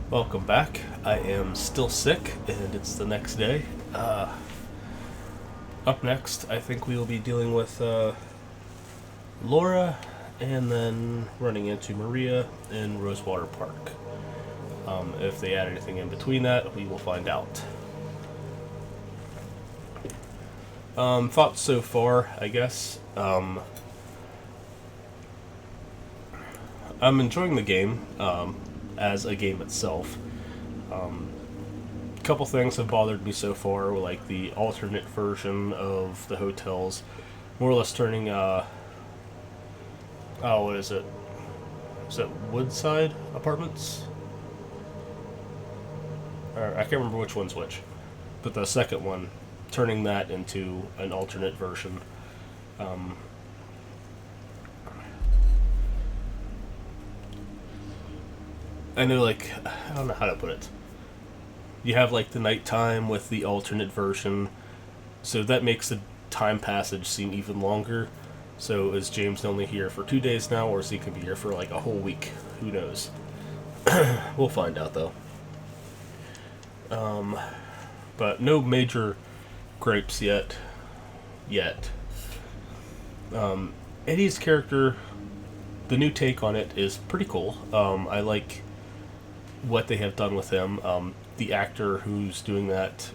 Welcome back. I am still sick, and it's the next day. Up next, I think we will be dealing with Laura, and then running into Maria in Rosewater Park. If they add anything in between that, we will find out. Thoughts so far, I guess. I'm enjoying the game as a game itself. A couple things have bothered me so far, like the alternate version of the hotels, more or less turning. What is it? Is it Woodside Apartments? Or, I can't remember which one's which, but the second one, turning that into an alternate version. Um, I know, like, I don't know how to put it. You have, like, the nighttime with the alternate version, so that makes the time passage seem even longer. So is James only here for 2 days now, or is he could be here for, like, a whole week? Who knows? We'll find out, though. But no major gripes yet. Yet. Eddie's character, the new take on it is pretty cool. I like what they have done with him. The actor who's doing that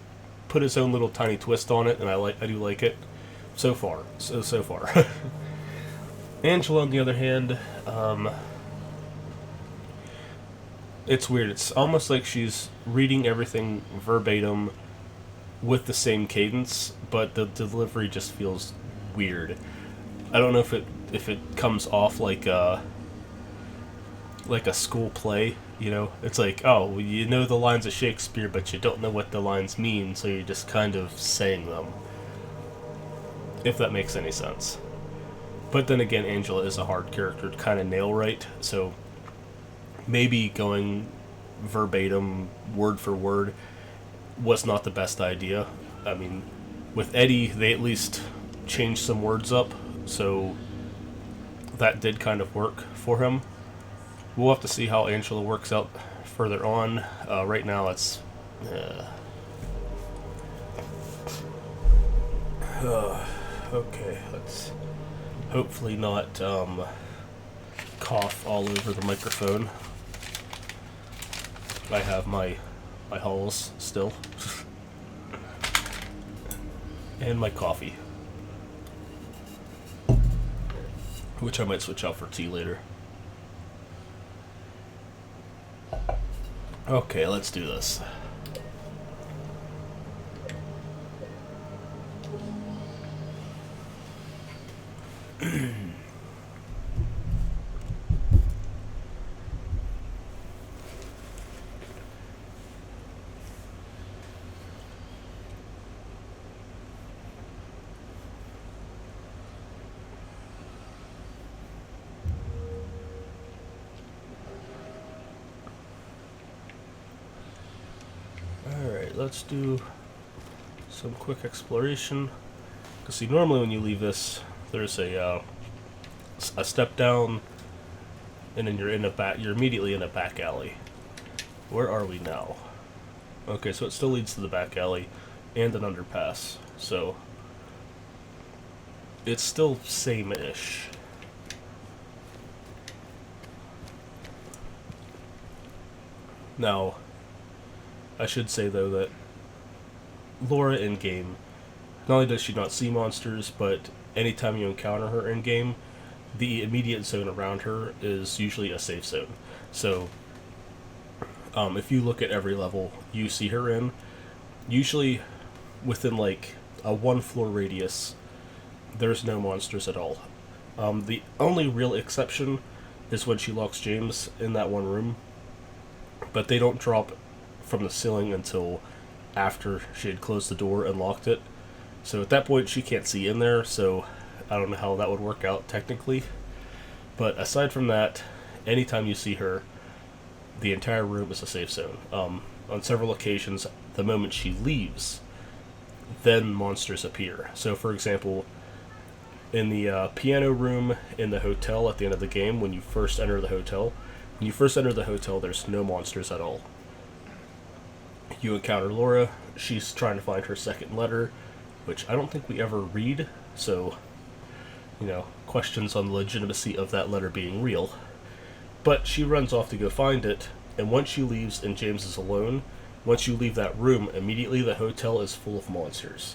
put his own little tiny twist on it, and I do like it so far. So far. Angela, on the other hand, it's weird. It's almost like she's reading everything verbatim with the same cadence, but the delivery just feels weird. I don't know if it comes off like a school play. You know, it's like, oh, you know the lines of Shakespeare, but you don't know what the lines mean, so you're just kind of saying them. If that makes any sense. But then again, Angela is a hard character to kind of nail right, so maybe going verbatim, word for word, was not the best idea. I mean, with Eddie, they at least changed some words up, so that did kind of work for him. We'll have to see how Angela works out further on. Right now, it's... okay, let's hopefully not cough all over the microphone. I have my hulls still. And my coffee. Which I might switch out for tea later. Okay, let's do this. Alright, let's do some quick exploration. Because see, normally when you leave this, there's a step down, and then you're immediately in a back alley. Where are we now? Okay, so it still leads to the back alley and an underpass. So it's still same-ish. Now, I should say though that Laura in game, not only does she not see monsters, but anytime you encounter her in game, the immediate zone around her is usually a safe zone. So, if you look at every level you see her in, usually within like a 1 floor radius, there's no monsters at all. The only real exception is when she locks James in that one room, but they don't drop from the ceiling until after she had closed the door and locked it. So at that point, she can't see in there, so I don't know how that would work out technically. But aside from that, anytime you see her, the entire room is a safe zone. On several occasions, the moment she leaves, then monsters appear. So for example, in the piano room in the hotel at the end of the game, when you first enter the hotel, there's no monsters at all. You encounter Laura. She's trying to find her second letter, which I don't think we ever read, so, questions on the legitimacy of that letter being real. But she runs off to go find it, and once she leaves and James is alone, once you leave that room, immediately the hotel is full of monsters.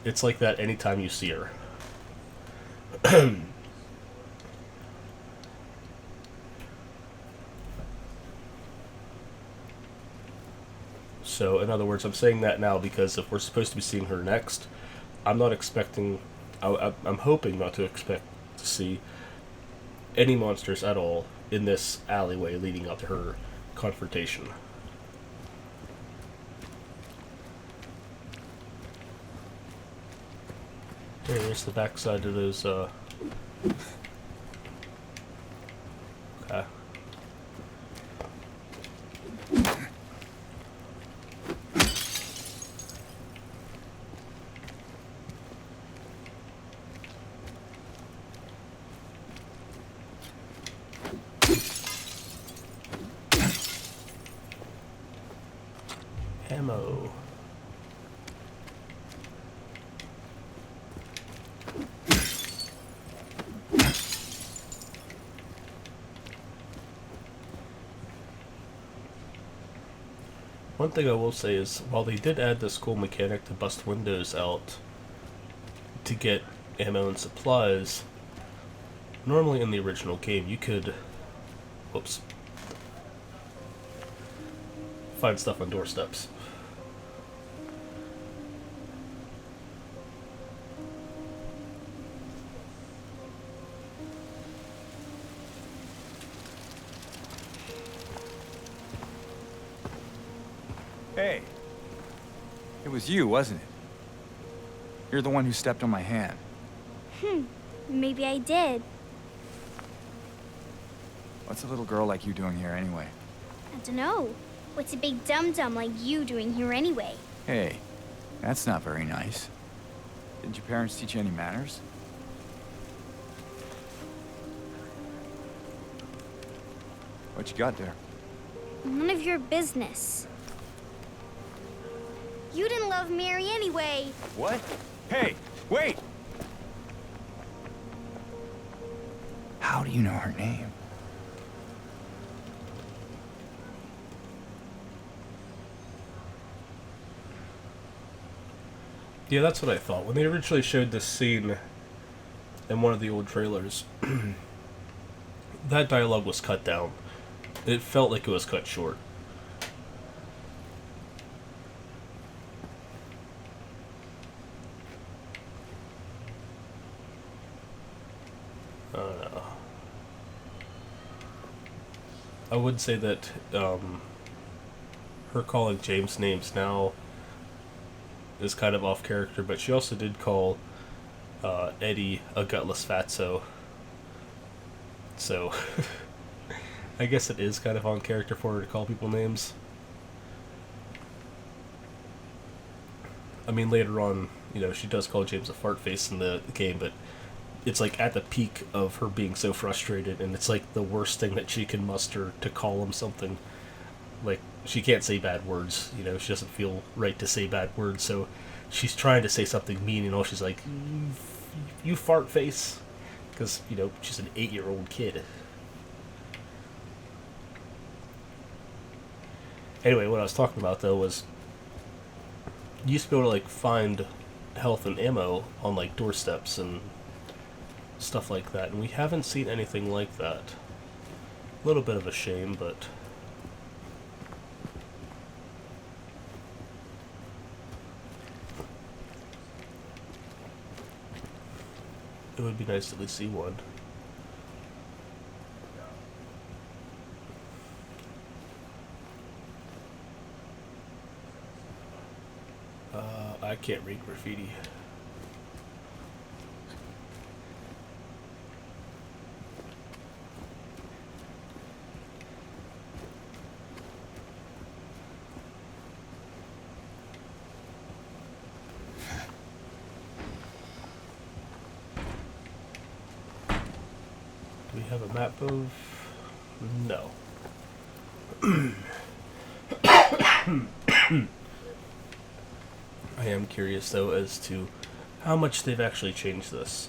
It's like that anytime you see her. So, in other words, I'm saying that now because if we're supposed to be seeing her next, I'm not expecting, I'm hoping not to expect to see any monsters at all in this alleyway leading up to her confrontation. Here's the backside of those, okay. Ammo. One thing I will say is, while they did add this cool mechanic to bust windows out to get ammo and supplies, normally in the original game you could, find stuff on doorsteps. Hey. It was you, wasn't it? You're the one who stepped on my hand. Maybe I did. What's a little girl like you doing here anyway? I don't know. What's a big dum-dum like you doing here anyway? Hey, that's not very nice. Didn't your parents teach you any manners? What you got there? None of your business. You didn't love Mary anyway. What? Hey, wait! How do you know her name? Yeah, that's what I thought. When they originally showed this scene in one of the old trailers, that dialogue was cut down. It felt like it was cut short. I would say that her calling James names now is kind of off character, but she also did call Eddie a gutless fatso. So, I guess it is kind of on character for her to call people names. I mean, later on, she does call James a fart face in the game, but it's like at the peak of her being so frustrated, and it's like the worst thing that she can muster to call him something. Like, she can't say bad words, she doesn't feel right to say bad words, so she's trying to say something mean, and all she's like, you fart face, because, she's an 8-year-old kid. Anyway, what I was talking about, though, was you used to be able to, find health and ammo on, doorsteps and stuff like that, and we haven't seen anything like that. A little bit of a shame, but it would be nice to at least see one. I can't read graffiti. Do we have a map of... No. I am curious though as to how much they've actually changed this.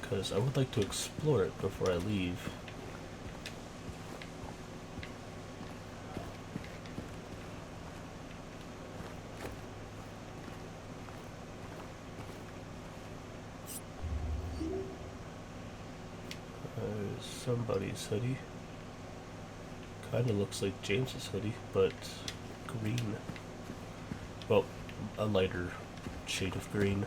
Because I would like to explore it before I leave. There's somebody's hoodie. Kinda looks like James's hoodie, but green. Well, a lighter shade of green.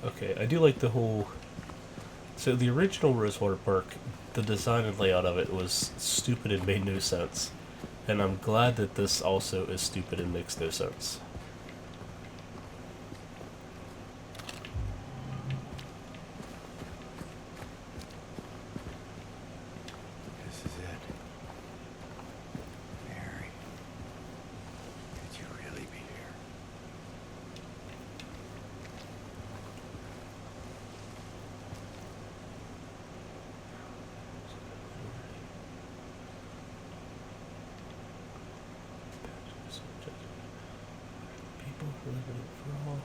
Okay, I do like the whole... So the original Rosewater Park, the design and layout of it was stupid and made no sense. And I'm glad that this also is stupid and makes no sense. This is it. Mary, could you really be here? People for living for all.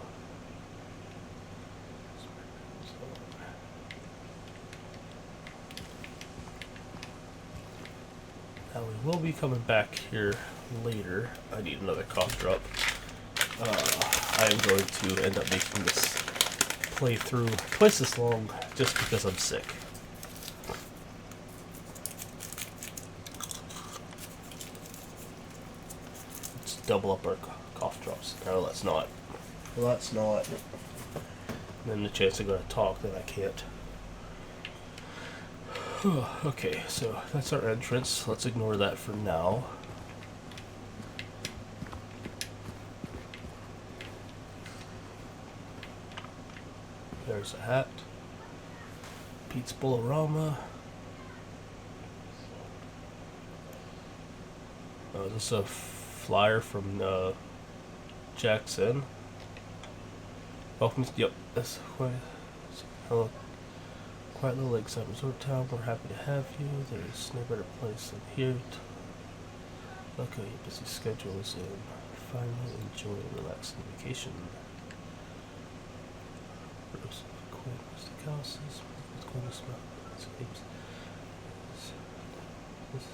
Now we will be coming back here later. I need another cough drop. I am going to end up making this playthrough twice as long just because I'm sick. Let's double up our cough drops. No, let's not. Well, that's not. Then the chance I'm going to talk, then I can't. Okay, so that's our entrance. Let's ignore that for now. There's a hat. Pete's Bolorama. Oh, is this a flyer from Jackson? Welcome to, yep, that's quite, hello. Quiet little lakeside resort town. We're happy to have you. There's no better place than here. Look at your busy schedules and finally enjoy a relaxing vacation. Rose, quaint rustic houses. It's going to smell. Escapes. This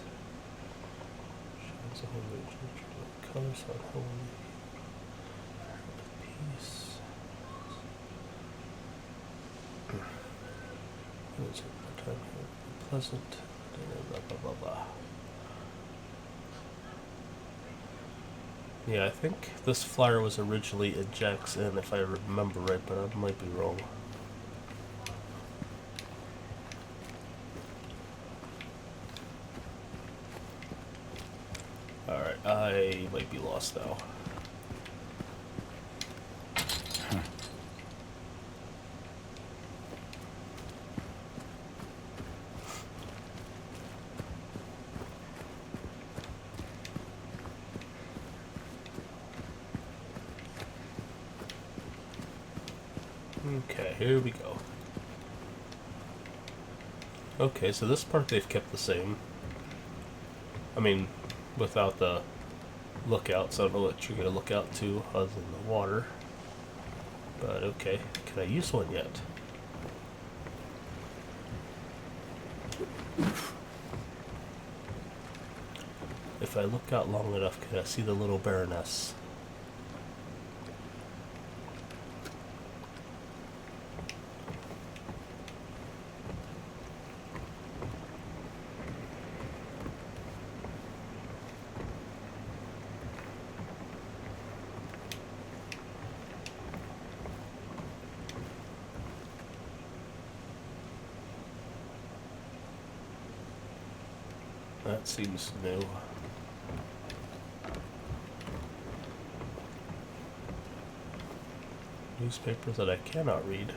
shines a whole range of colors on holy. Peace. It's a time here. Pleasant. Blah blah blah blah. Yeah, I think this flyer was originally in Jack's Inn, if I remember right, but I might be wrong. Alright, I might be lost now. Okay, here we go. Okay, so this part they've kept the same. I mean, without the lookouts. I don't know what you're going to look out to other than the water. But okay, can I use one yet? If I look out long enough, can I see the little Baroness? That seems new. Newspaper that I cannot read.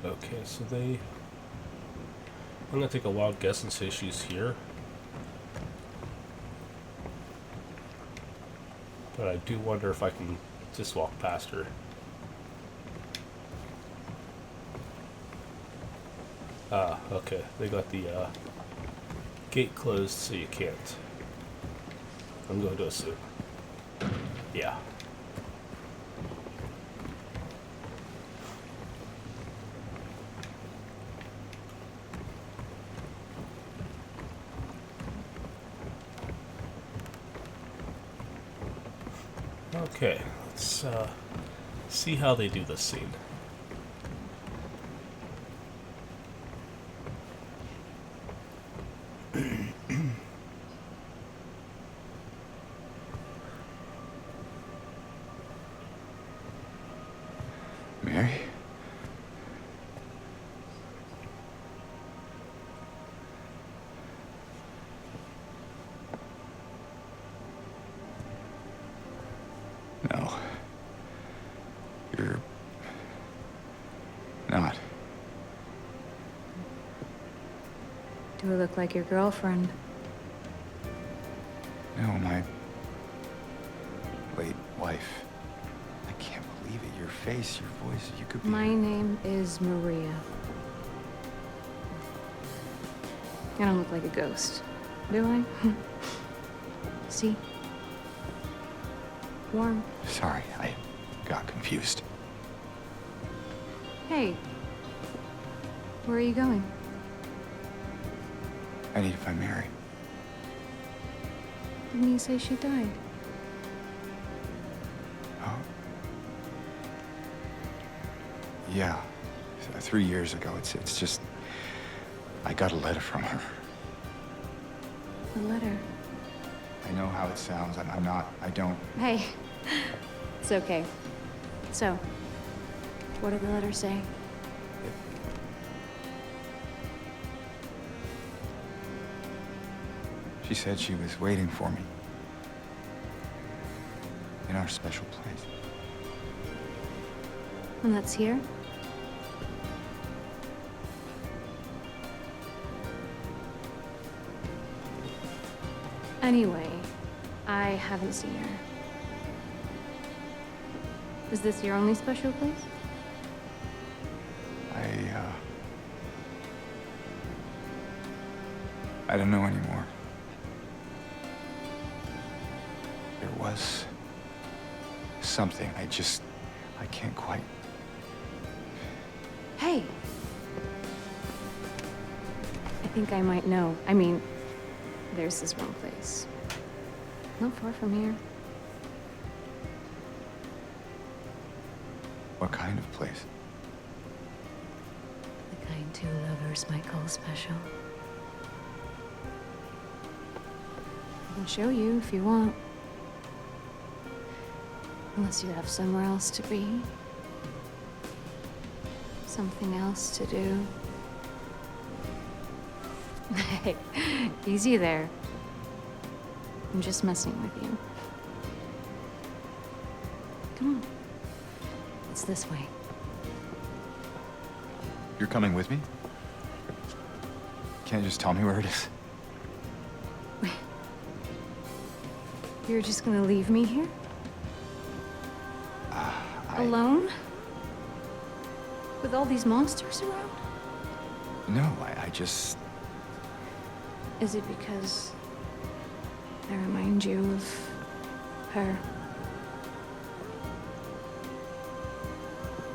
Okay, so I'm gonna take a wild guess and say she's here. But I do wonder if I can just walk past her. Ah, okay. They got the gate closed so you can't. I'm going to assume. Yeah. Okay, let's see how they do this scene. Mary? No. You're not. Do I look like your girlfriend? No, my late wife. I can't believe it. Your face, your voice, you could be... My name is Maria. I don't look like a ghost, do I? See? Warm. Sorry, I got confused. Hey. Where are you going? I need to find Mary. Didn't you say she died? Oh? Yeah. 3 years ago. It's just... I got a letter from her. A letter. I know how it sounds. I'm not... I don't... Hey. It's okay. So, what did the letter say? She said she was waiting for me. In our special place. And that's here? Anyway, I haven't seen her. Is this your only special place? I don't know anymore. There was something. I can't quite... Hey! I think I might know. I mean, there's this one place. Not far from here. What kind of place? The kind two lovers might call special. I can show you if you want. Unless you have somewhere else to be. Something else to do. Hey, easy there. I'm just messing with you. Come on. It's this way. You're coming with me? Can't you just tell me where it is? You're just gonna leave me here? Alone? With all these monsters around? No, I just... Is it because I remind you of her?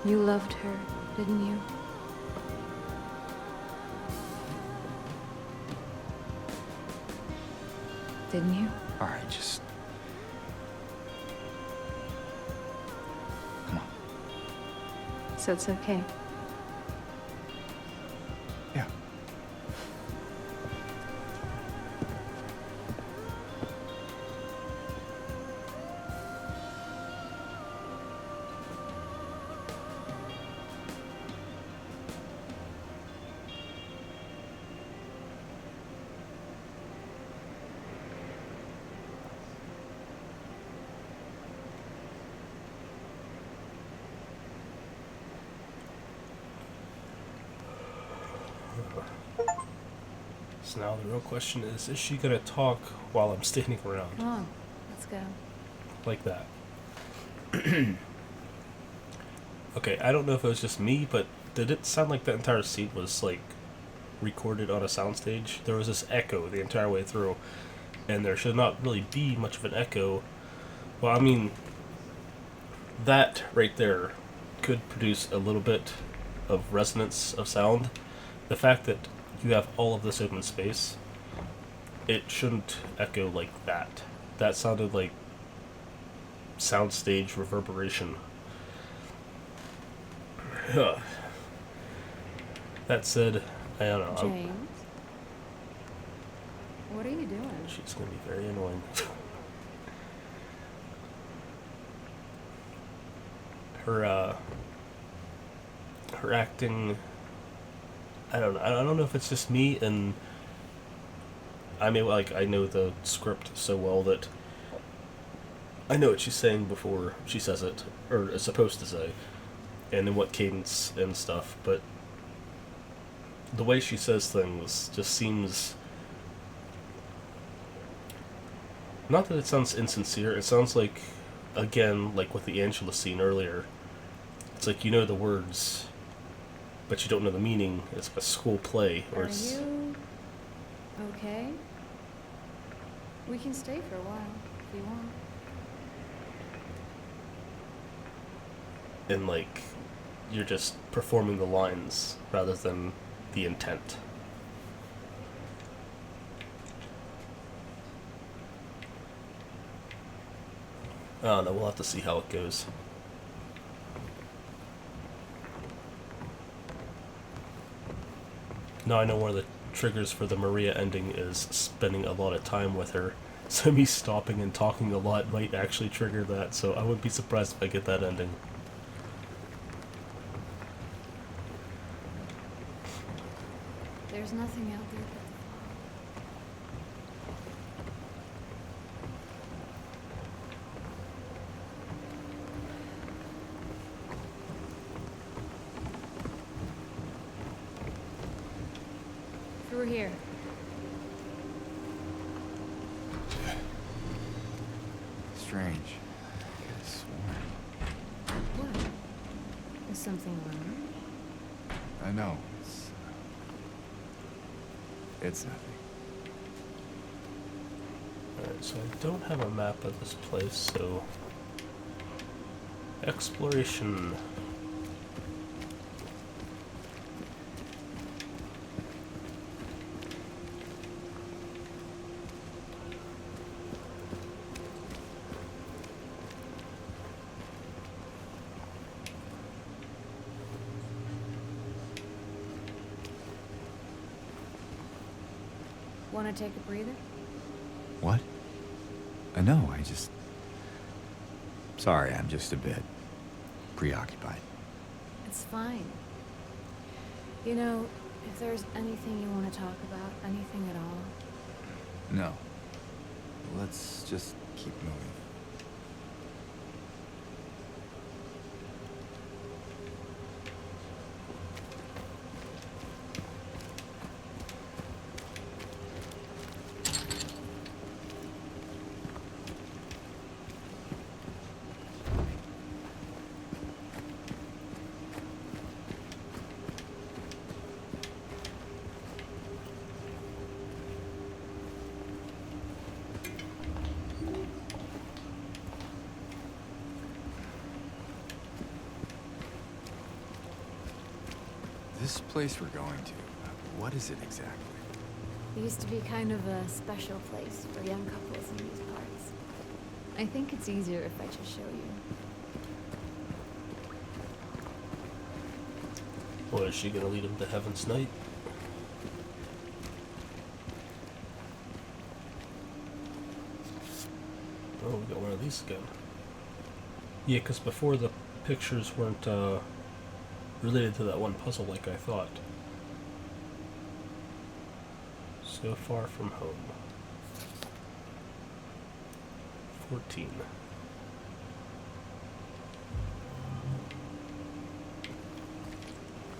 You loved her, didn't you? Didn't you? All right, just... Come on. So it's okay. Yeah. So now the real question is she gonna talk while I'm standing around? Come on, let's go. like that. Okay, I don't know if it was just me, but did it sound like that entire scene was like recorded on a soundstage? There was this echo the entire way through, and there should not really be much of an echo. Well, I mean, that right there could produce a little bit of resonance of sound. The fact that you have all of this open space, it shouldn't echo like that. That sounded like soundstage reverberation. That said, I don't know. James? What are you doing? She's gonna be very annoying. Her acting, I don't know. I don't know if it's just me, and I know the script so well that I know what she's saying before she says it, or is supposed to say, and in what cadence and stuff, but the way she says things just seems, not that it sounds insincere, it sounds like, again, like with the Angela scene earlier, it's like you know the words, but you don't know the meaning. It's like a school play. Or Are you okay? We can stay for a while if you want. And like, you're just performing the lines rather than the intent. I don't know, we'll have to see how it goes. Now I know one of the triggers for the Maria ending is spending a lot of time with her, so me stopping and talking a lot might actually trigger that, so I wouldn't be surprised if I get that ending. There's nothing out there but the through here. Strange. I could have sworn. What? Is something wrong? I know. It's nothing. Alright, so I don't have a map of this place, so... Exploration. Want to take a breather? What? No, I just... Sorry, I'm just a bit preoccupied. It's fine. You know, if there's anything you want to talk about, anything at all, No. Let's just keep moving. This place we're going to, what is it exactly? it used to be kind of a special place for young couples in these parts. I think it's easier if I just show you. What, is she gonna lead him to Heaven's Night? Oh, we got one of these again. Yeah, because before the pictures weren't related to that one puzzle like I thought. So far from home. 14.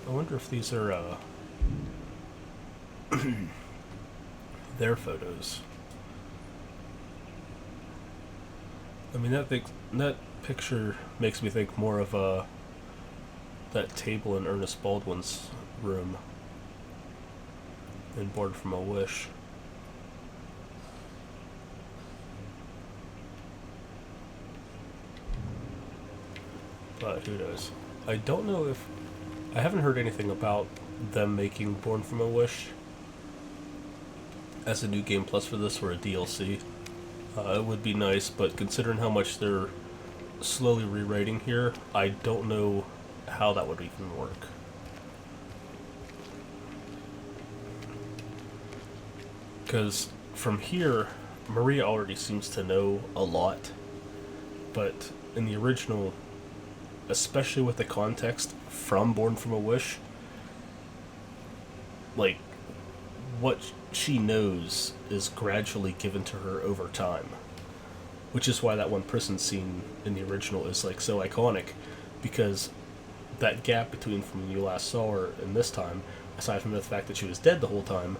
I wonder if these are their photos. I mean, that picture makes me think more of that table in Ernest Baldwin's room in Born from a Wish. But who knows? I don't know if... I haven't heard anything about them making Born from a Wish as a new game plus for this or a DLC. It would be nice, but considering how much they're slowly rewriting here, I don't know how that would even work. Because from here, Maria already seems to know a lot, but in the original, especially with the context from Born from a Wish, like, what she knows is gradually given to her over time. Which is why that one prison scene in the original is, like, so iconic, because that gap between from when you last saw her and this time, aside from the fact that she was dead the whole time,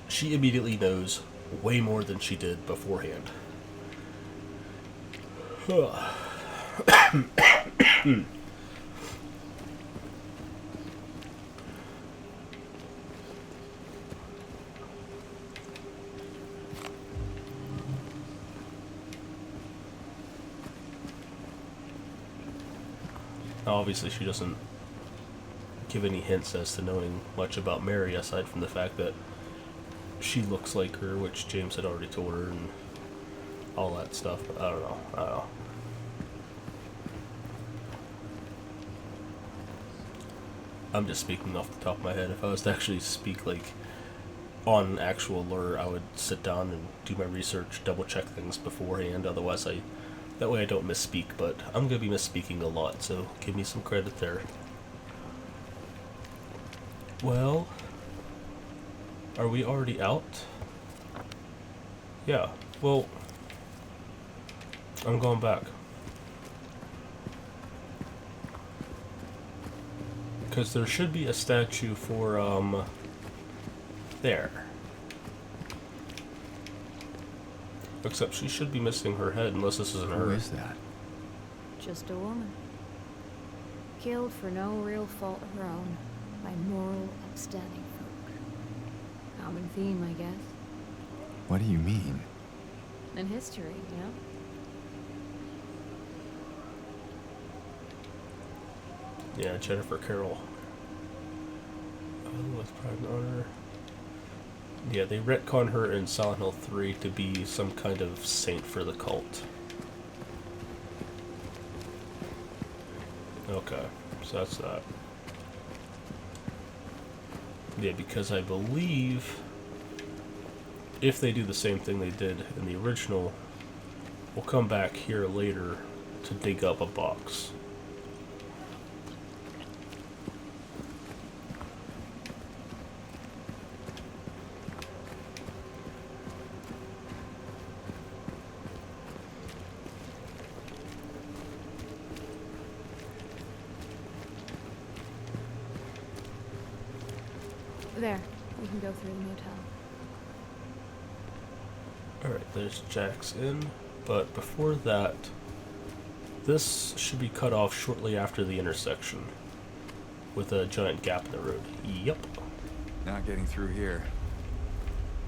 she immediately knows way more than she did beforehand. Obviously, she doesn't give any hints as to knowing much about Mary, aside from the fact that she looks like her, which James had already told her, and all that stuff. But I don't know. I'm just speaking off the top of my head. If I was to actually speak, like, on actual lore, I would sit down and do my research, double check things beforehand. Otherwise, that way I don't misspeak, but I'm going to be misspeaking a lot, so give me some credit there. Well, are we already out? Yeah, well, I'm going back. Because there should be a statue for, there. Except she should be missing her head, unless this isn't her. Who is that? Just a woman. Killed for no real fault of her own by moral, upstanding folk. Common theme, I guess. What do you mean? In history, you know? Yeah, Jennifer Carroll. With pride and honor. Yeah, they retcon her in Silent Hill 3 to be some kind of saint for the cult. Okay, so that's that. Yeah, because I believe if they do the same thing they did in the original, we'll come back here later to dig up a box. There, we can go through the motel. Alright, there's Jack's Inn, but before that, this should be cut off shortly after the intersection, with a giant gap in the road. Yep. Not getting through here.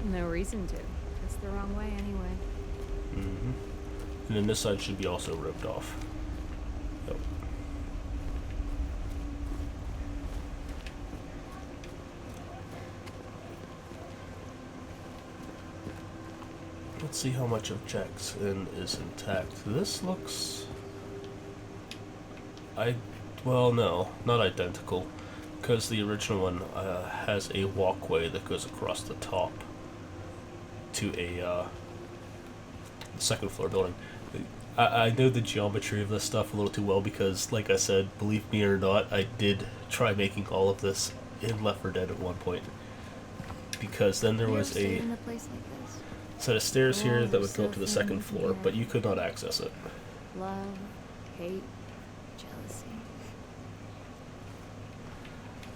No reason to. It's the wrong way anyway. Mm-hmm. And then this side should be also roped off. Yep. Let's see how much of Jack's Inn is intact. This looks... well, no, not identical, because the original one has a walkway that goes across the top to a second floor building. I know the geometry of this stuff a little too well because, like I said, believe me or not, I did try making all of this in Left 4 Dead at one point. Because then there was a in a place like this? set of stairs here that would go up to the second floor, but you could not access it. Love, hate, jealousy.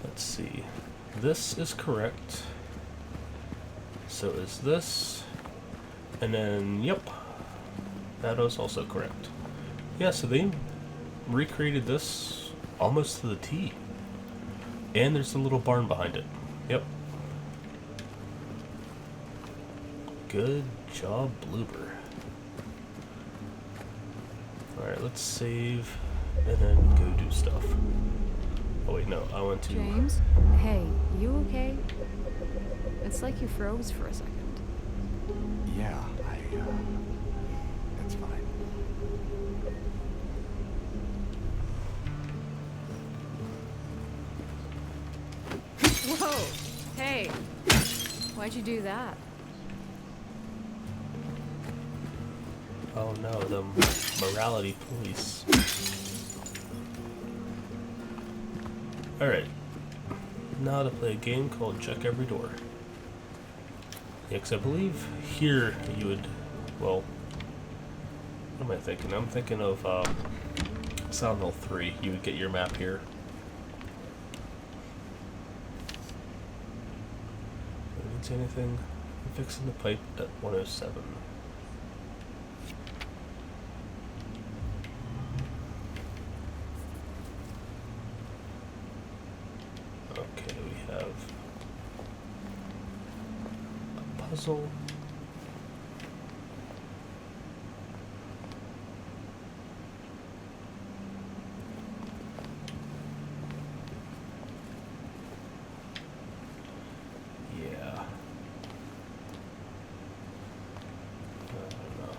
Let's see. This is correct. So is this. And then, yep. That is also correct. Yeah, so they recreated this almost to the T. And there's a little barn behind it. Yep. Good job, Bloober. Alright, let's save and then go do stuff. Oh wait, no, I want to... James? Hey, you okay? It's like you froze for a second. Yeah, that's fine. Whoa! Hey! Why'd you do that? Oh no, the morality police. Alright. Now to play a game called Check Every Door. Yeah, 'cause I believe here you would, well, what am I thinking? I'm thinking of Silent Hill 3. You would get your map here. Needs anything? I'm fixing the pipe at 107. Okay, we have a puzzle. Yeah. I don't know.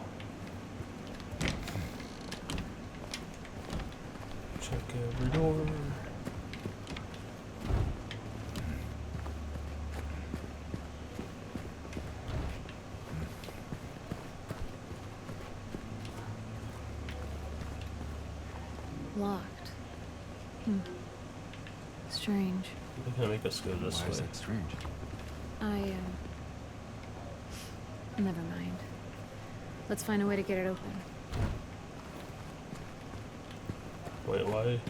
Check every door. Locked. Strange. They're gonna make us go this Why is way. that strange? Never mind. Let's find a way to get it open. Wait, why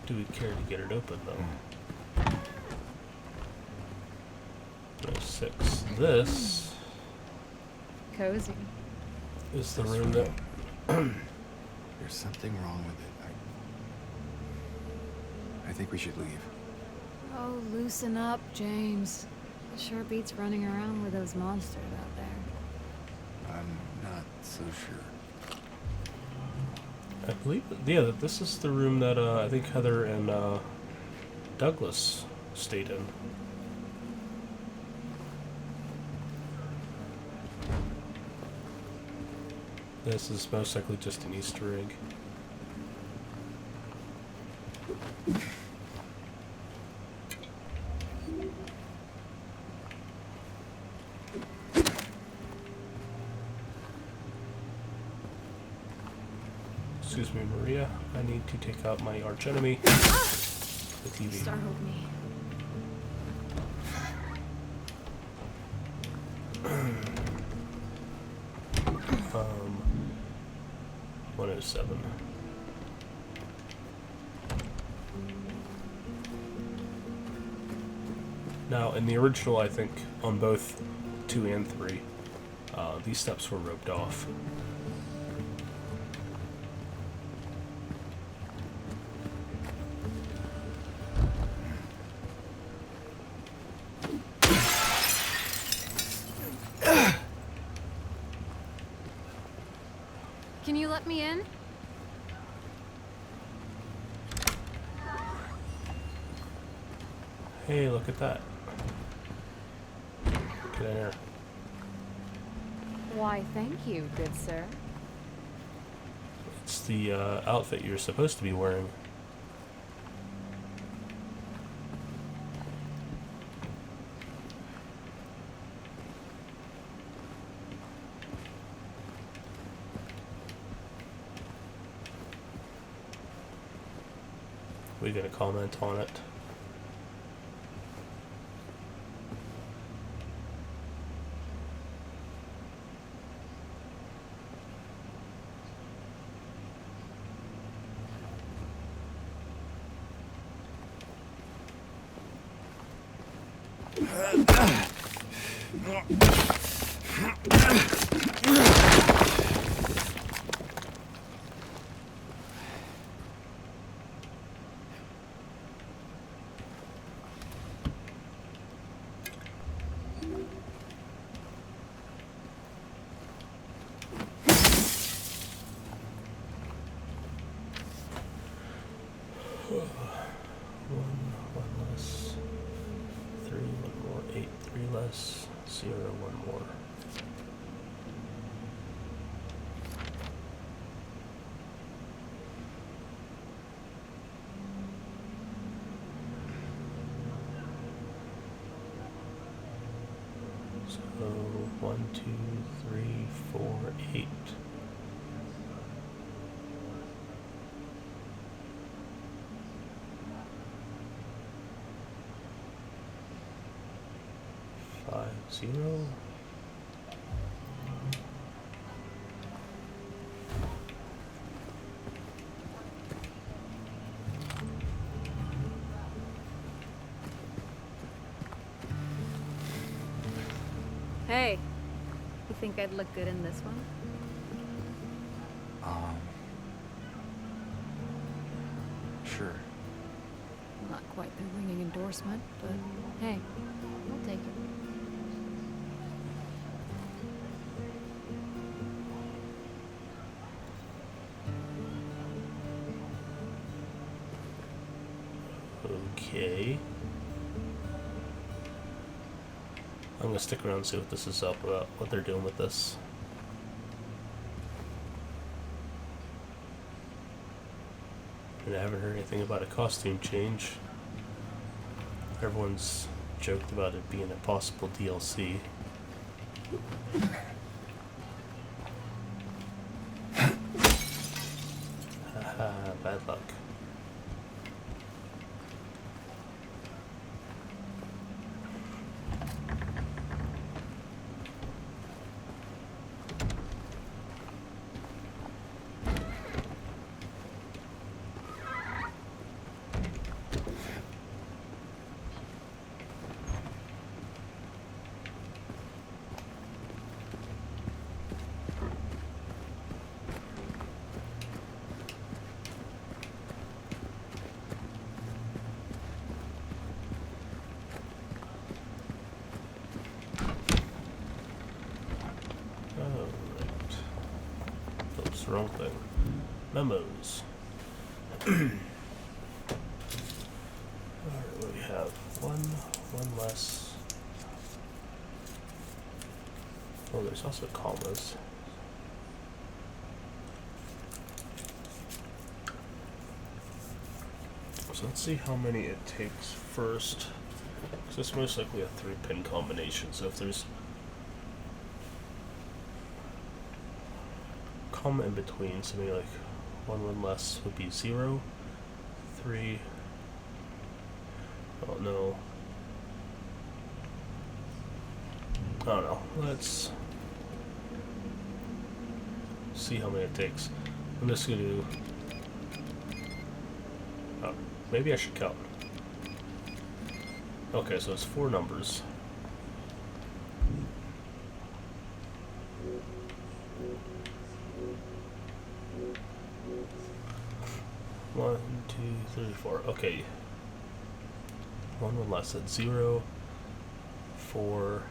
do we care to get it open though? No, 6. This Cozy. is the This room that. There's something wrong with it. I think we should leave. Oh, loosen up, James. It sure beats running around with those monsters out there. I'm not so sure. I believe, yeah, that this is the room that I think Heather and Douglas stayed in. This is most likely just an Easter egg. Excuse me, Maria. I need to take out my archenemy, the TV. Startled me. 107. Now, in the original, I think, on both 2 and 3, these steps were roped off. Can you let me in? Hey, look at that. Get in here. Why, thank you, good sir. It's the outfit you're supposed to be wearing. We gonna comment on it? more. So 1, 2, 3, 4, 8. Five, 0. Hey, you think I'd look good in this one? Sure. Not quite the ringing endorsement, but hey, I'll take it. Okay. I'm gonna stick around and see what this is up about, what they're doing with this. And I haven't heard anything about a costume change. Everyone's joked about it being a possible DLC. Haha, bad luck. Wrong thing. Memos. Alright, what do we have? One less. Oh, there's also commas. So let's see how many it takes first. Because it's most likely a 3-pin combination. So if there's comma in between, so maybe like one less would be 0, 3. Oh no. I don't know. Let's see how many it takes. I'm just gonna do. Oh, maybe I should count. Okay, so it's 4 numbers. One, 2, 3, 4. Okay. One less. That's 0, 4,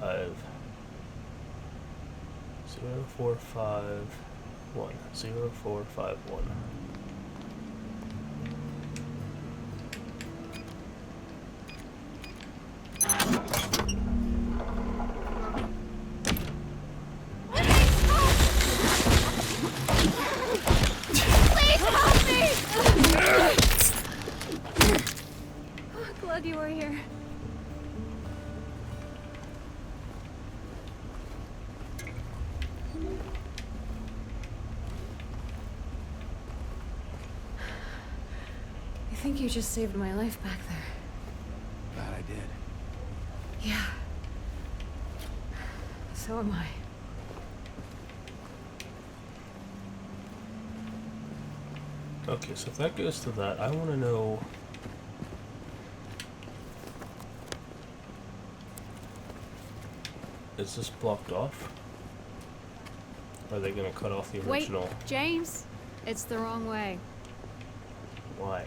5. 0, 4, 5, 1. 0, 4, 5, 1. Glad you were here. I think you just saved my life back there. Glad I did. Yeah. So am I. Okay, so if that goes to that, I want to know. Is this blocked off? Are they going to cut off the original? Wait, James, it's the wrong way. Why?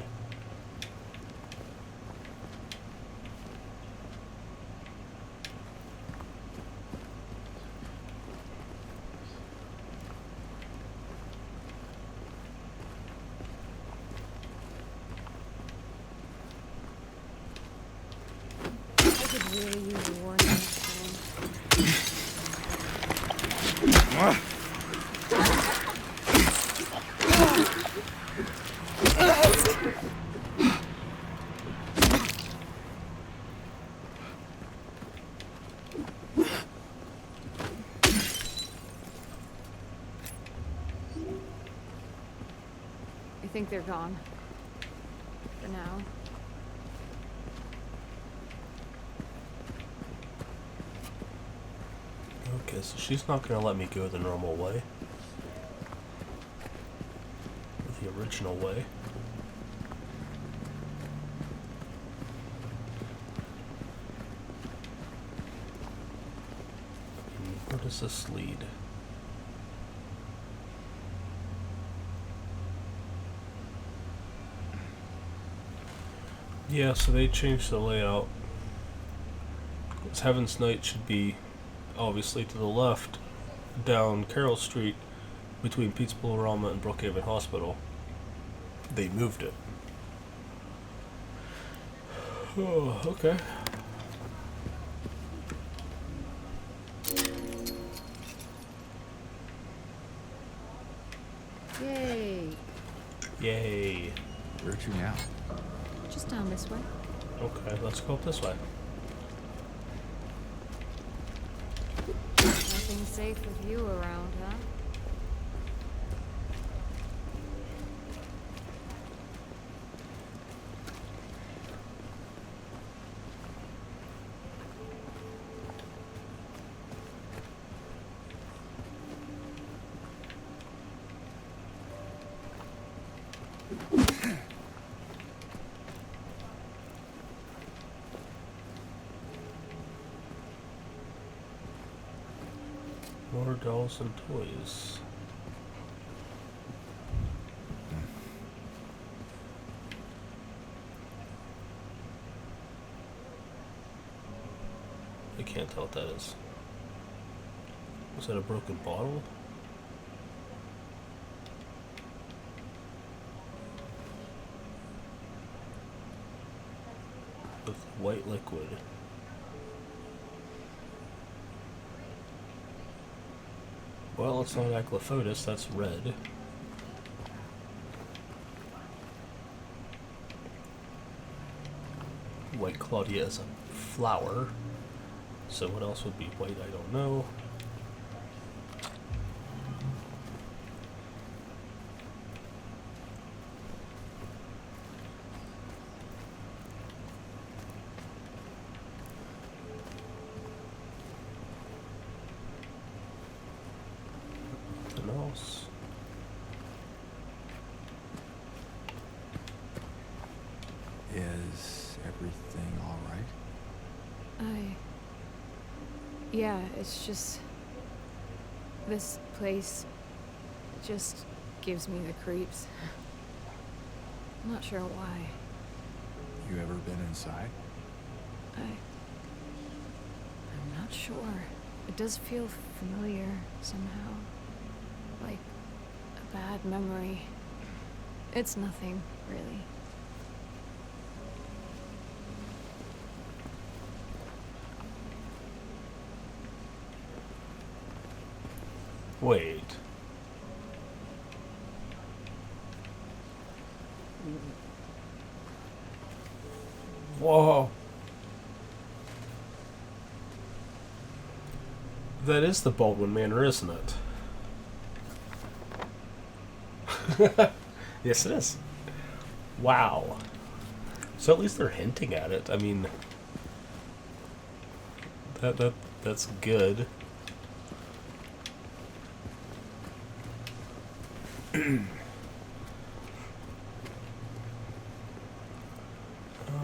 I could really use a warning. I think they're gone. For now. Okay, so she's not gonna let me go the normal way. The original way. Where does this lead? Yeah, so they changed the layout. This Heaven's Night should be obviously to the left, down Carroll Street, between Pete's Bolorama and Brookhaven Hospital. They moved it. Oh, okay. Yay! Yay. Where to now? Just down this way. Okay, let's go this way. Nothing safe with you around, huh? More dolls and toys. I can't tell what that is. Was that a broken bottle? With white liquid. Well, it's not Aglafotis, that's red. White Claudia is a flower. So what else would be white? I don't know. Nothing else. Is everything all right? Yeah, it's just... This place just gives me the creeps. I'm not sure why. You ever been inside? I'm not sure. It does feel familiar somehow. Like a bad memory. It's nothing, really. Wait. Whoa. That is the Baldwin Manor, isn't it? Yes, it is. Wow. So at least they're hinting at it. I mean, that's good. I'm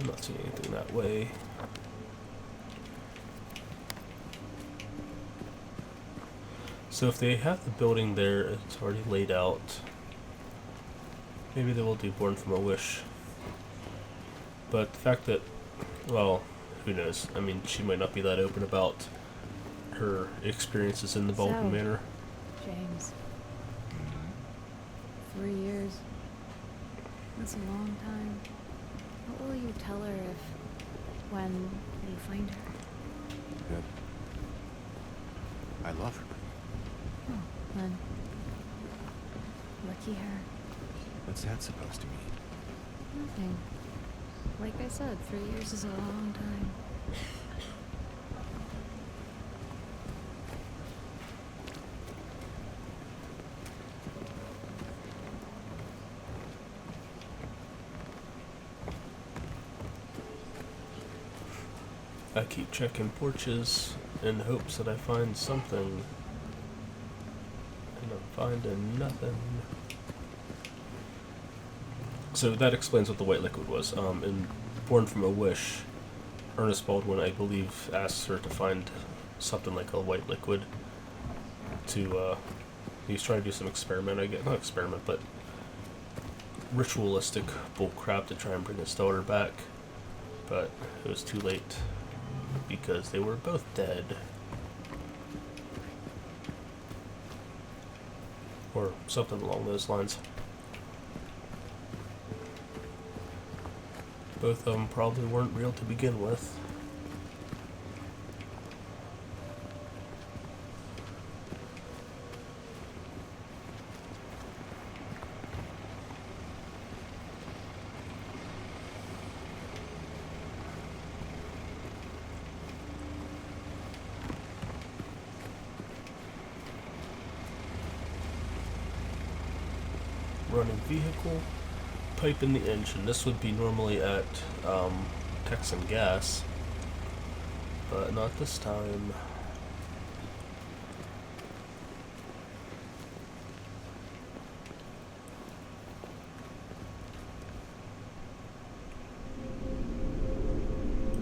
not seeing anything that way. So if they have the building there, it's already laid out. Maybe they will do Born from a Wish. But the fact that, well, who knows? I mean, she might not be that open about her experiences in the Baldwin So- Manor. James. 3 years. That's a long time. What will you tell her when you find her? That I love her. Oh, shaky hair. What's that supposed to mean? Nothing. Like I said, 3 years is a long time. I keep checking porches in hopes that I find something. And I'm finding nothing. So that explains what the white liquid was. In Born from a Wish, Ernest Baldwin, I believe, asks her to find something like a white liquid to, he's trying to do some experiment, I guess, not experiment, but ritualistic bullcrap to try and bring his daughter back. But it was too late, because they were both dead. Or something along those lines. Both of them probably weren't real to begin with. Running vehicle, pipe in the engine. This would be normally at Texan Gas, but not this time.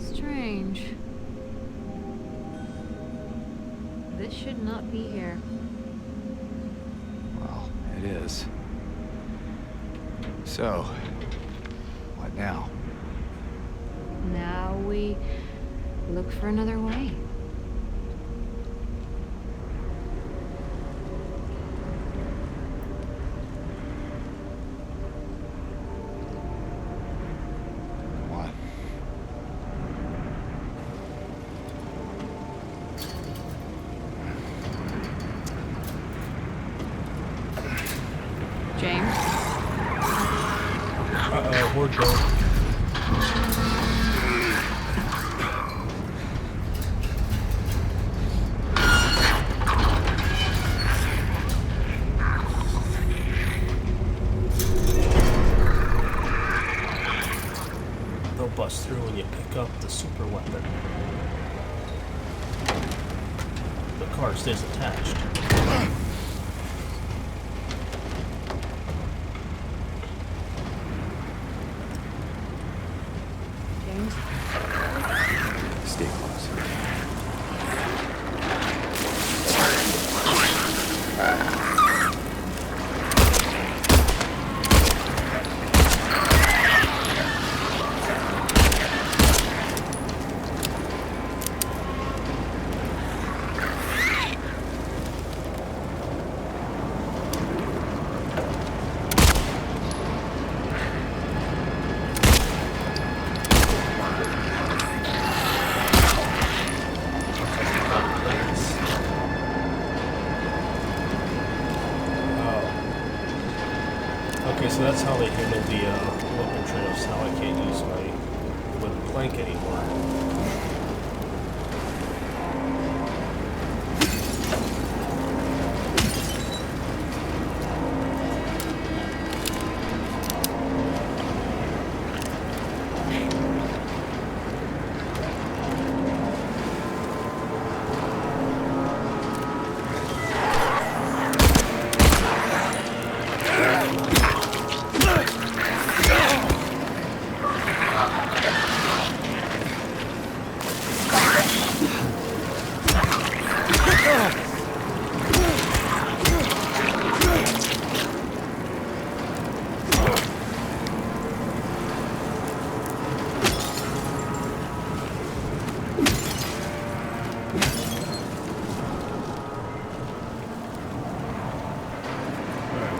Strange. This should not be here. Well, it is. So, what now? Now we look for another way. What? James? Uh-oh, we're done. They'll bust through when you pick up the super weapon. The car stays attached. James? Stay close. Okay, so that's how they handle the weapon trails. Now I can't use my wooden plank anymore.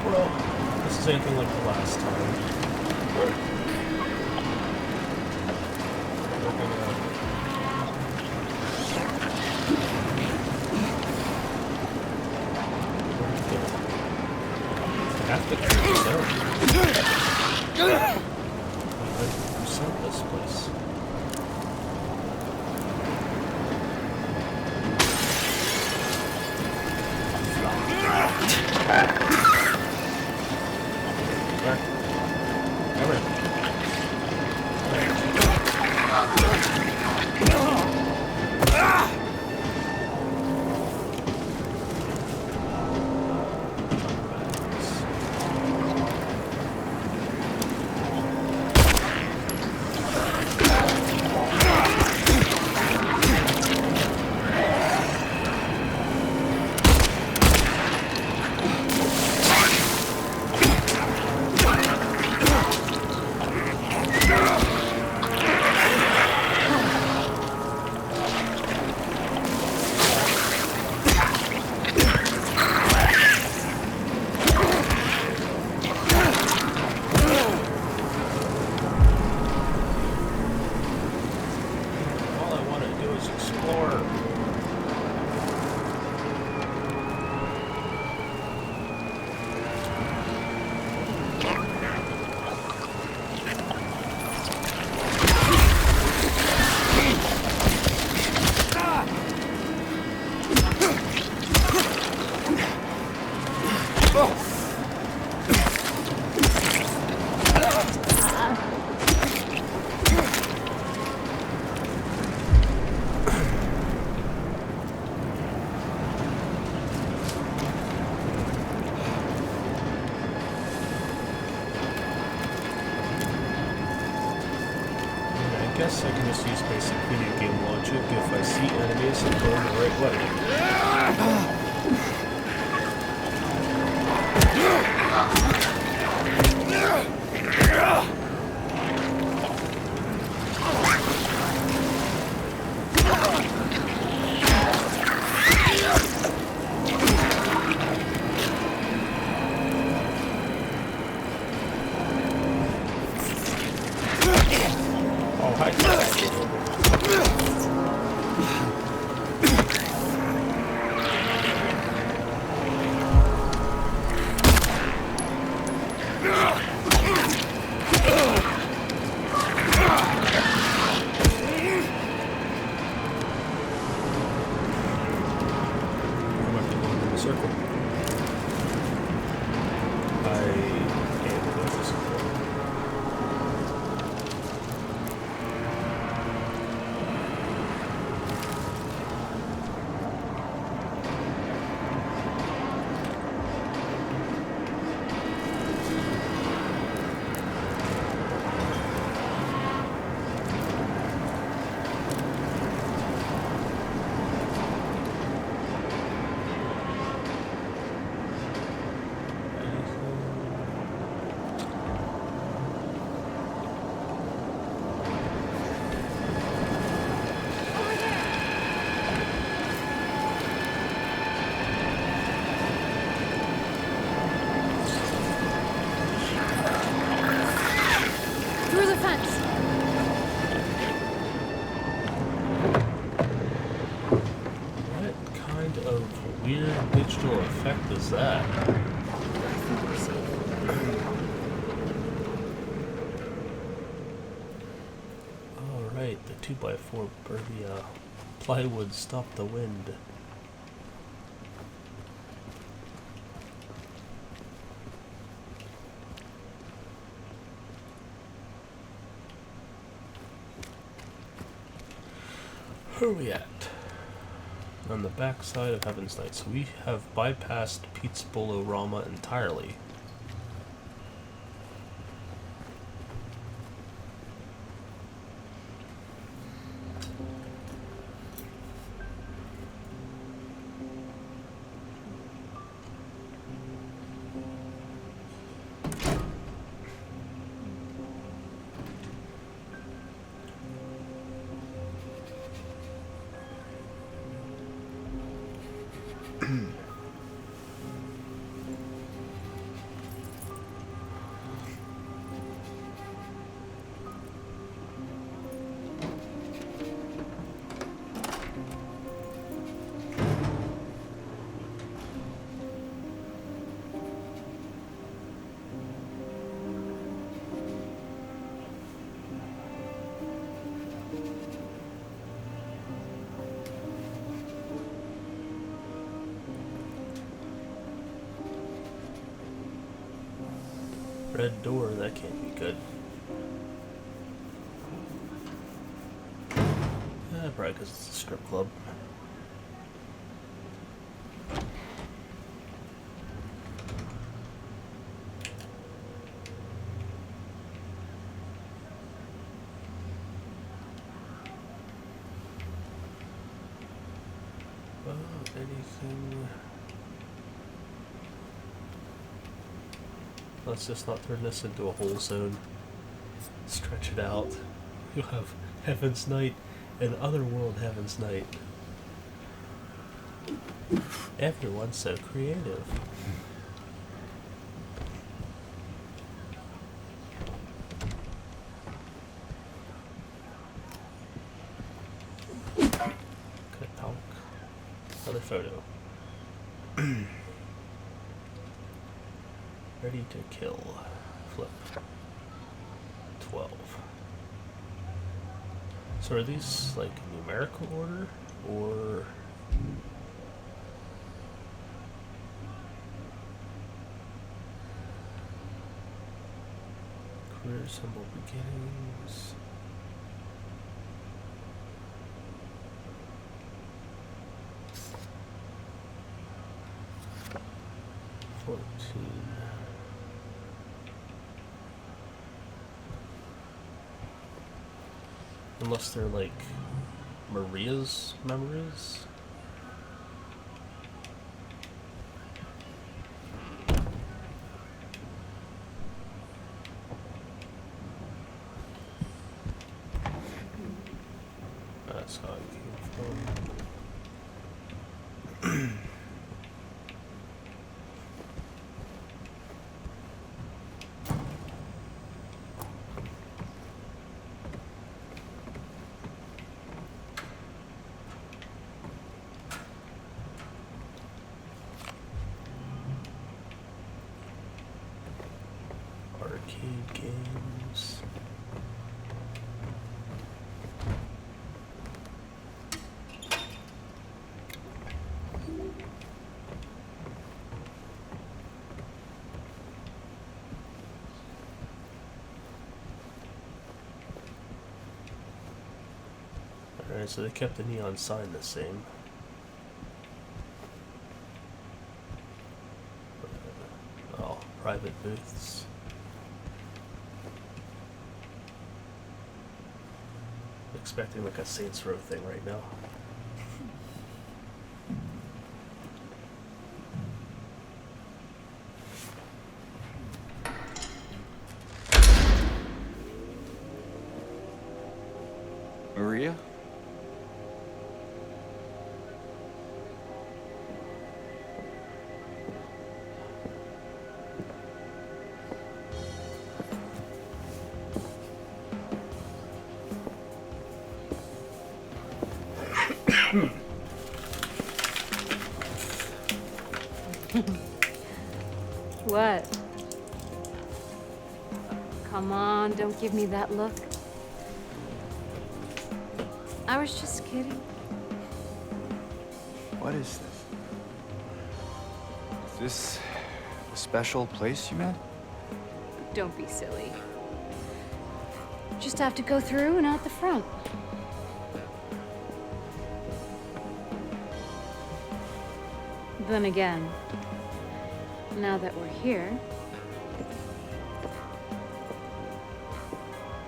Well, this is anything like the last time. We're gonna have to guess I can just use basic video game logic if I see enemies and go the right way. Oh, hi. I'm going to go in a circle. I can't go this way. Through the fence! What kind of weird digital effect is that? Alright, the 2x4 Burbia plywood stopped the wind. Where are we at? On the back side of Heaven's Night. So we have bypassed Pete's Bolorama entirely. Red door, that can't be good. Probably because it's a strip club. Anything... Let's just not turn this into a whole zone. Stretch it out. You'll have Heaven's Night and Otherworld Heaven's Night. Everyone's so creative. Good talk. Another photo. Ready to kill. Flip. 12. So are these like numerical order or career symbol beginnings? Unless they're like Maria's memories. That's how it came from. Arcade games. Alright, so they kept the neon sign the same. Oh, private booths. Expecting like a Saints Row thing right now. Maria? What? Come on, don't give me that look. I was just kidding. What is this? Is this a special place you met? Don't be silly. Just have to go through and out the front. Then again, now that we're here,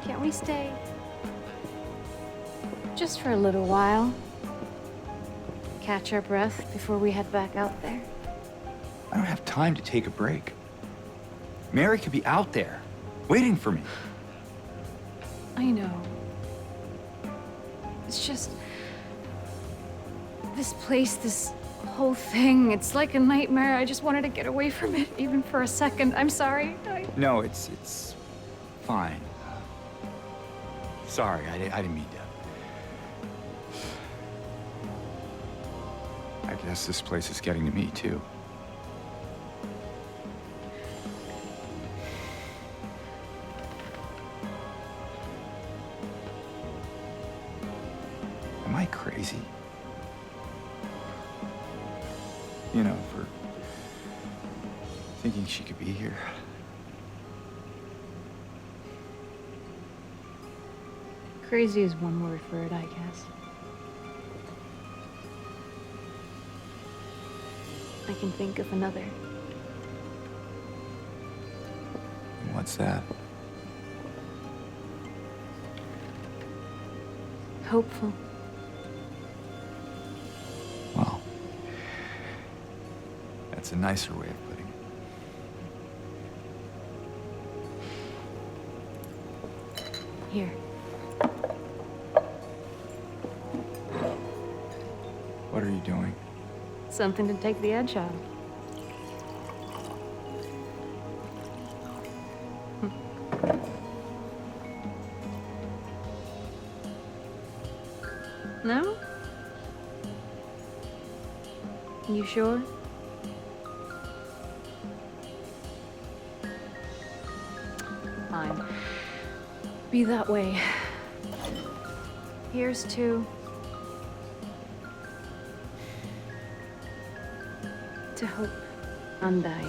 can't we stay just for a little while? Catch our breath before we head back out there? I don't have time to take a break. Mary could be out there, waiting for me. I know. It's just... this place, this whole thing, it's like a nightmare. I just wanted to get away from it, even for a second. I'm sorry. No, it's fine. Sorry, I didn't mean to. I guess this place is getting to me, too. Am I crazy? You know, for thinking she could be here. Crazy is one word for it, I guess. I can think of another. What's that? Hopeful. Well, that's a nicer way of putting it. Here. What are you doing? Something to take the edge off. No? You sure? Fine. Be that way. Here's to... hope. Undying.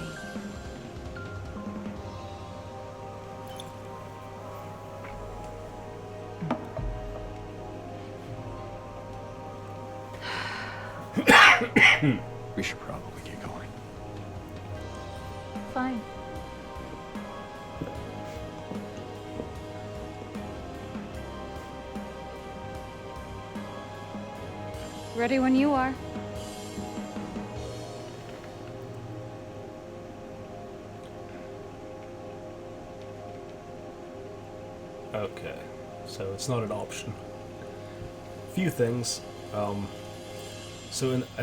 We should probably get going. Fine. Ready when you are. Okay, so it's not an option. Few things. I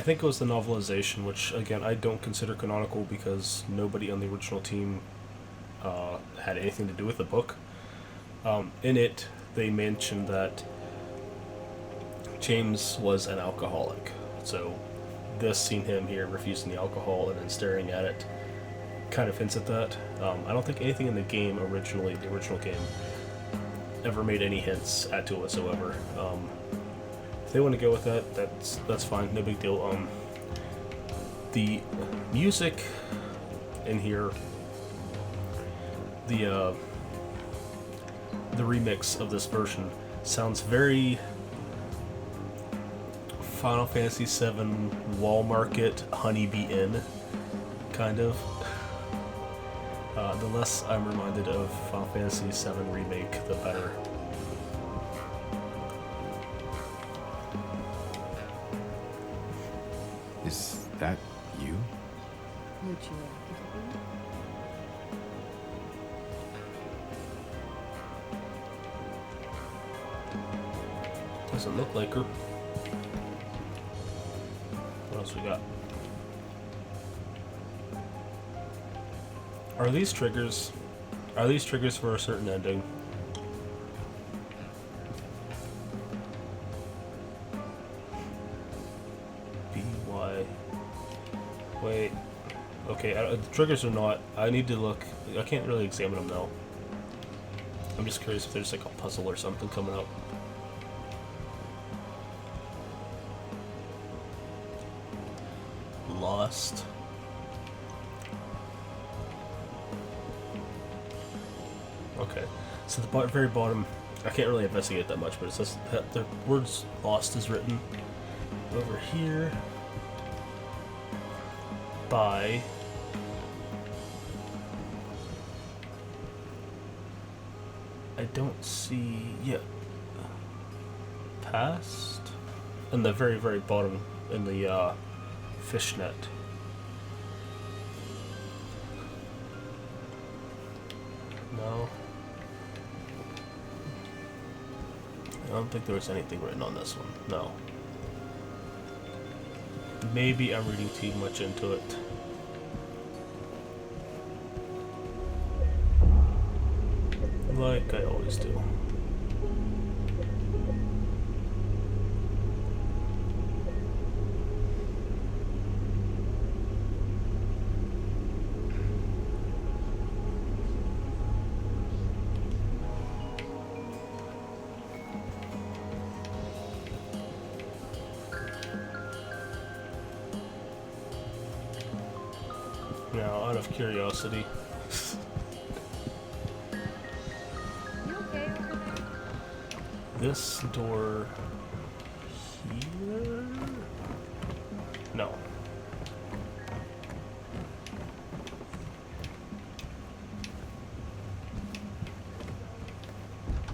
think it was the novelization, which again I don't consider canonical because nobody on the original team had anything to do with the book. In it, they mentioned that James was an alcoholic. So this seeing him here refusing the alcohol and then staring at it kind of hints at that. I don't think anything in the game originally, the original game, ever made any hints at to it whatsoever. If they want to go with that, that's fine, no big deal. The music in here, the remix of this version sounds very Final Fantasy VII Wall Market Honeybee Inn, kind of. The less I'm reminded of Final Fantasy VII Remake, the better. Is that you? Would you like it to be? Doesn't look like her. What else we got? Are these triggers? Are these triggers for a certain ending? BY. Wait. Okay, the triggers are not. I need to look. I can't really examine them now. I'm just curious if there's like a puzzle or something coming up. Lost. Okay, so the very bottom, I can't really investigate that much, but it says that the words "lost" is written over here by I don't see past, and the very bottom in the fishnet. No. I don't think there was anything written on this one. No. Maybe I'm reading too much into it. Like I always do. Now, out of curiosity, You okay over there? this door here? No.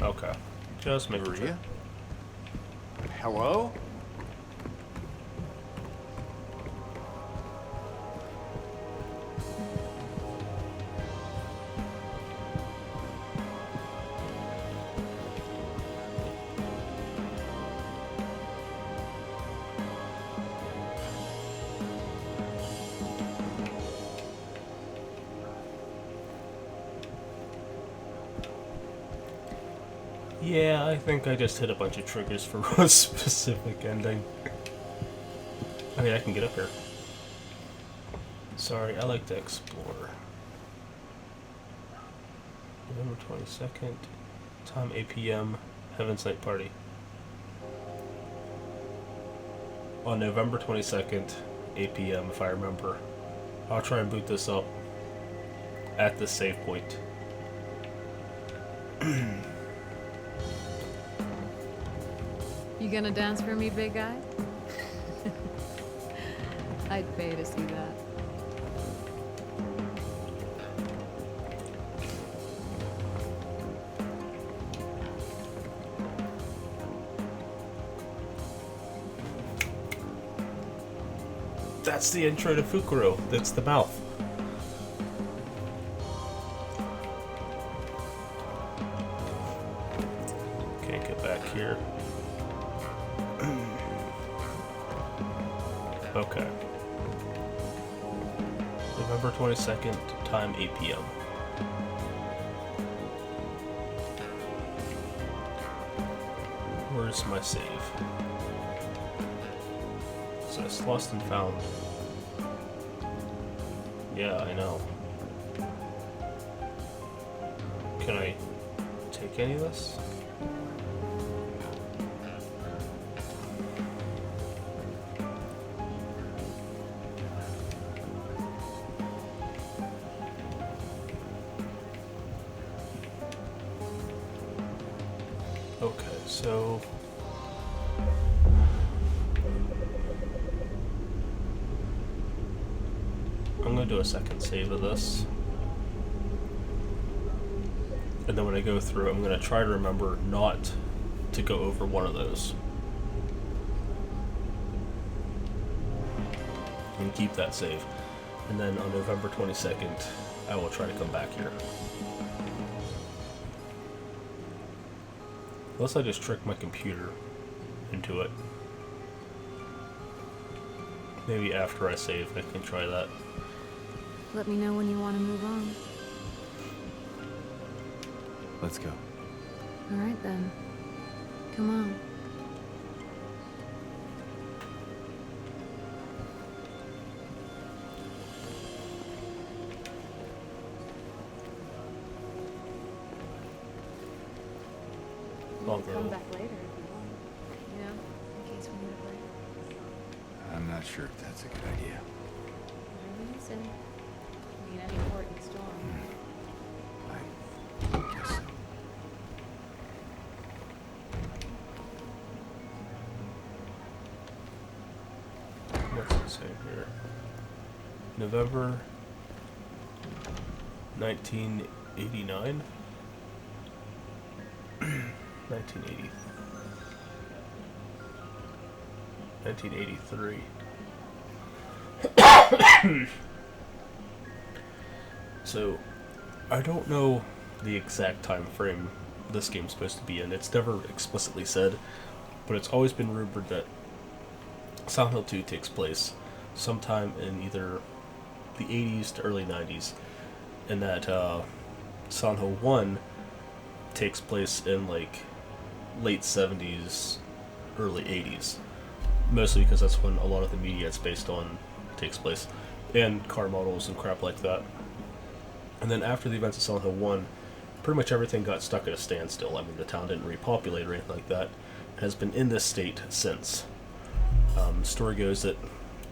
Okay. Just make sure. Maria? Hello? Yeah, I think I just hit a bunch of triggers for one specific ending. I mean, I can get up here. Sorry, I like to explore. November 22nd, time 8 p.m., Heaven's Night Party. On November 22nd, 8 p.m., if I remember. I'll try and boot this up at the save point. You gonna dance for me, big guy? I'd pay to see that. That's the intro to Fukuro. That's the mouth. Can't get back here. Okay. November 22nd, time 8 p.m. Where's my save? So it's lost and found. Yeah, I know. Can I take any of this? Okay, so I'm gonna do a second save of this. And then when I go through, I'm gonna try to remember not to go over one of those. And keep that save. And then on November 22nd, I will try to come back here. Unless I just trick my computer into it. Maybe after I save, I can try that. Let me know when you want to move on. Let's go. All right, then. Come on. Although, back later if you want. You know, in case we need a break. I'm not sure if that's a good idea. Whatever you say. Need any important storm. I guess so. what's it say here? November 1989? 1980. 1983. So, I don't know the exact time frame this game's supposed to be in. It's never explicitly said, but it's always been rumored that Silent Hill 2 takes place sometime in either the 80s to early 90s, and that Silent Hill 1 takes place in like late 70s, early 80s. Mostly because that's when a lot of the media it's based on takes place, and car models and crap like that. And then after the events of Silent Hill 1, pretty much everything got stuck at a standstill. I mean, the town didn't repopulate or anything like that. It has been in this state since. The story goes that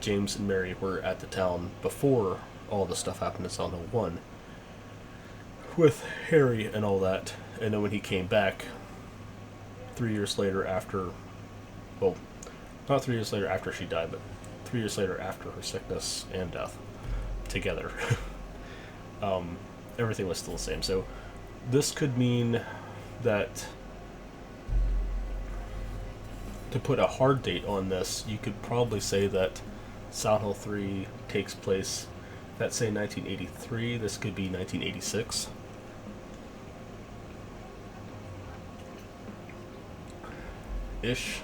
James and Mary were at the town before all the stuff happened in Silent Hill 1, with Harry and all that. And then when he came back 3 years later after, well, not 3 years later after she died, but 3 years later after her sickness and death together, everything was still the same. So this could mean that, to put a hard date on this, you could probably say that Silent Hill 3 takes place, let's say 1983, this could be 1986. Ish.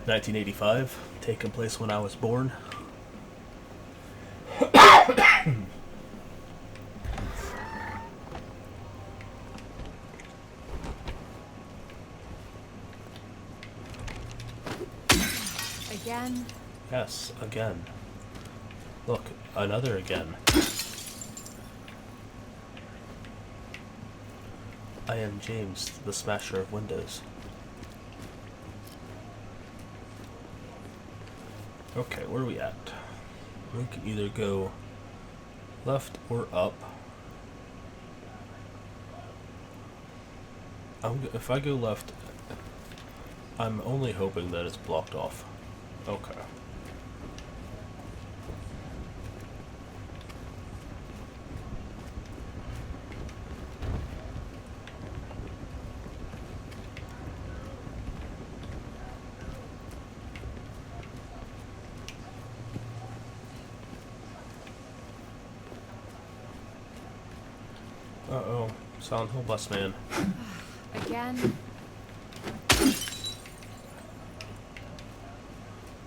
1985, taking place when I was born. Again? Yes, again. Look, another again. I am James, the Smasher of Windows. Okay, where are we at? We can either go left or up. If I go left, I'm only hoping that it's blocked off. Okay. Silent Hill bus man. Again?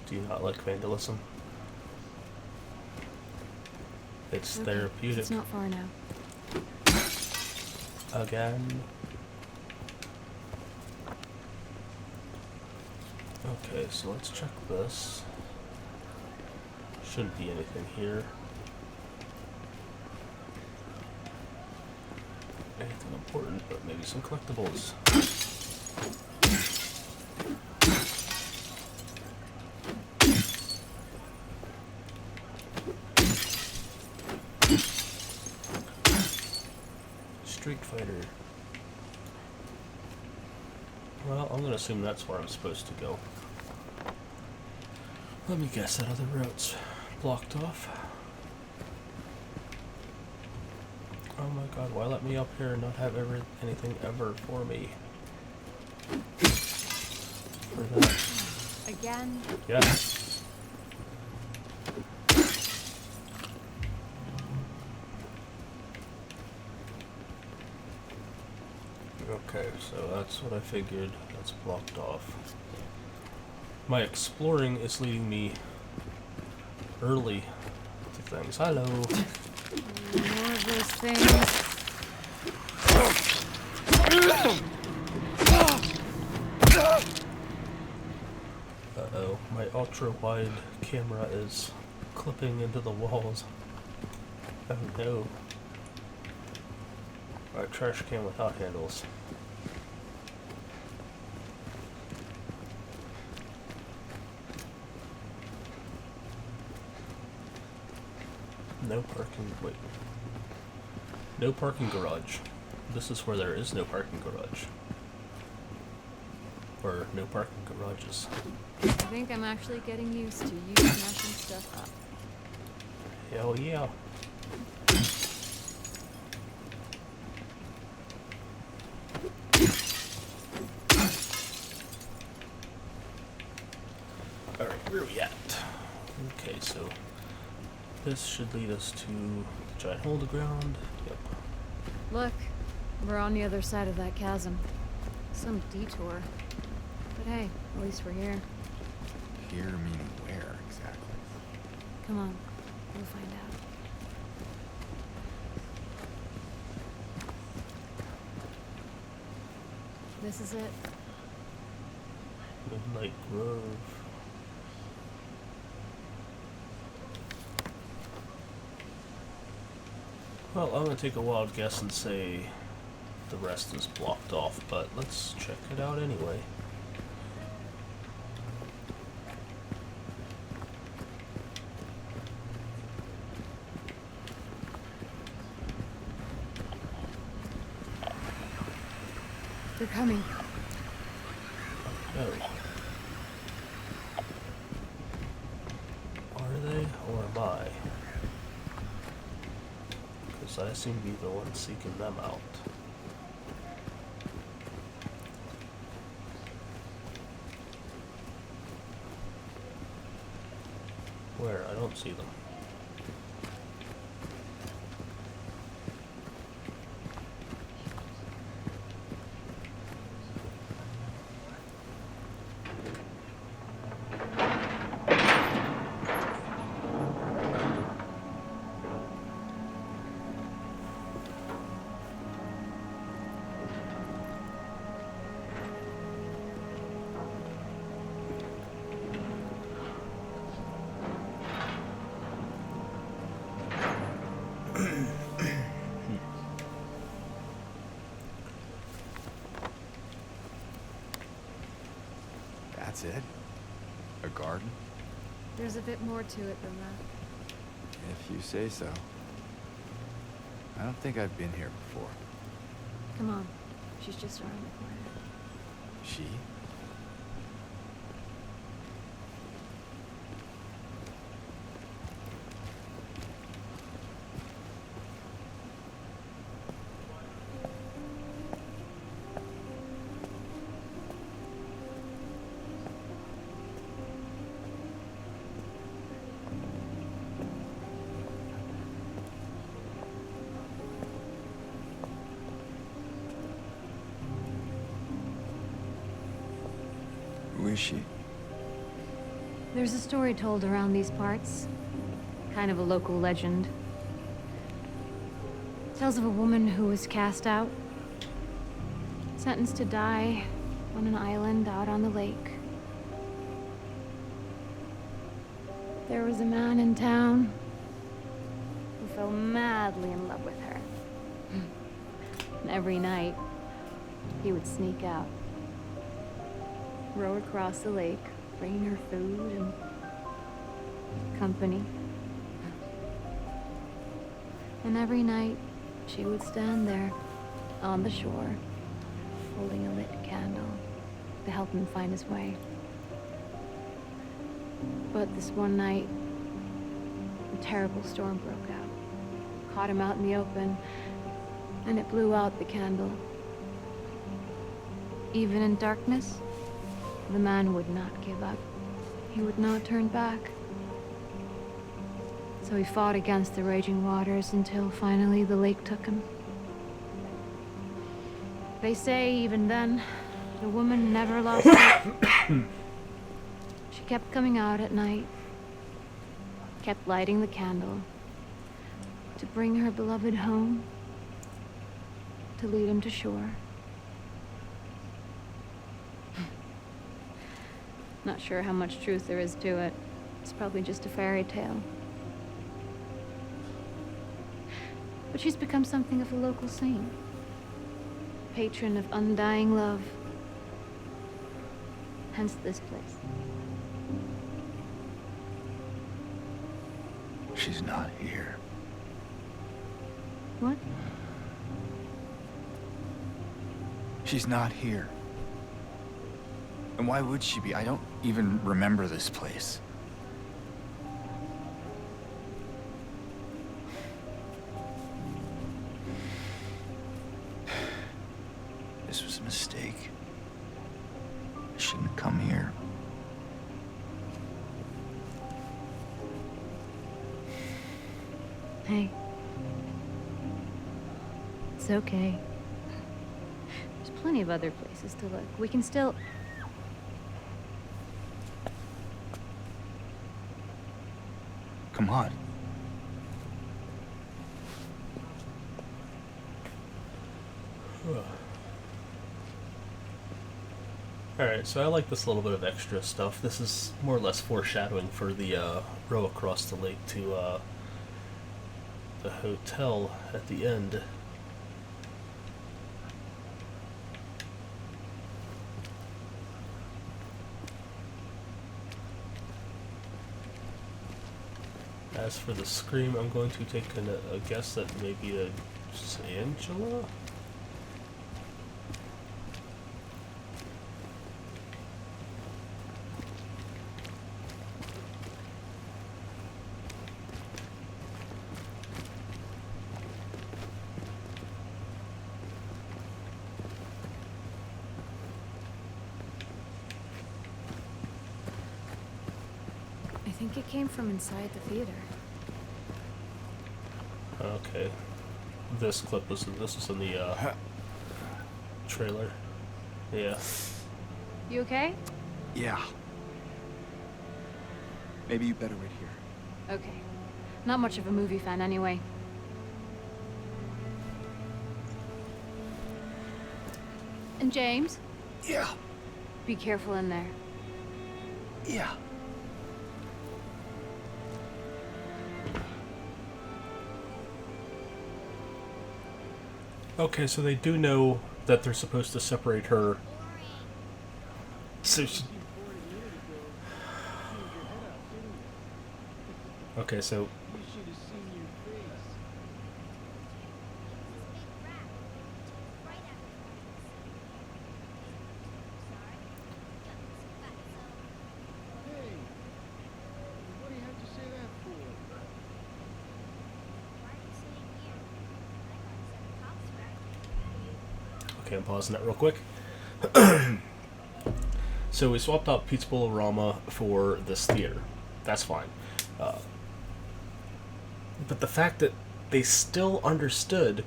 Do you not like vandalism? It's Okay, therapeutic. it's not far now. Again. Okay, so let's check this. Shouldn't be anything here. Anything important, but maybe some collectibles. Street Fighter. Well, I'm gonna assume that's where I'm supposed to go. Let me guess, that other route's blocked off. Oh my god, why let me up here and not have anything ever for me? For that. Again? Yeah. Okay, so that's what I figured. That's blocked off. My exploring is leading me early to things. Hello. More of those things. Uh-oh, my ultra-wide camera is clipping into the walls. Oh no. A trash can without handles. No parking, wait. No parking garage. This is where there is no parking garage. Or no parking garages. I think I'm actually getting used to you smashing stuff up. Hell yeah. Alright, where are we at? Okay, so this should lead us to the giant hole in the ground. Yep. Look, we're on the other side of that chasm. Some detour. But hey, at least we're here. Here meaning where exactly? Come on, we'll find out. This is it. Midnight Grove. Well, I'm gonna take a wild guess and say the rest is blocked off, but let's check it out anyway. They're coming. Oh. Are they, or am I? Because I seem to be the one seeking them out. Where? I don't see them. That's it? A garden? There's a bit more to it than that. If you say so. I don't think I've been here before. Come on, she's just around the corner. She? is she? There's a story told around these parts. Kind of a local legend. Tells of a woman who was cast out. Sentenced to die on an island out on the lake. There was a man in town who fell madly in love with her. And every night, he would sneak out, row across the lake, bringing her food and company. And every night, she would stand there on the shore, holding a lit candle to help him find his way. But this one night, a terrible storm broke out. Caught him out in the open, and it blew out the candle. Even in darkness, the man would not give up. He would not turn back. So he fought against the raging waters until finally the lake took him. They say even then, the woman never lost hope. She kept coming out at night, kept lighting the candle to bring her beloved home, to lead him to shore. Not sure how much truth there is to it. It's probably just a fairy tale. But she's become something of a local saint. Patron of undying love. Hence this place. She's not here. What? She's not here. And why would she be? I don't even remember this place. This was a mistake. I shouldn't have come here. Hey. It's okay. There's plenty of other places to look. We can still... Come on. Alright, so I like this little bit of extra stuff. This is more or less foreshadowing for the row across the lake to the hotel at the end. As for the scream, I'm going to take a guess that maybe it's Angela? I think it came from inside the theater. Okay. This clip was in the trailer. Yeah. You okay? Yeah. Maybe you better wait here. Okay. Not much of a movie fan anyway. And James, Yeah. be careful in there. Yeah. Okay, so they do know that they're supposed to separate her. So she... Okay, so... Okay, I'm pausing that real quick. So we swapped out Pizza Bowl-O-Rama for this theater. That's fine. But the fact that they still understood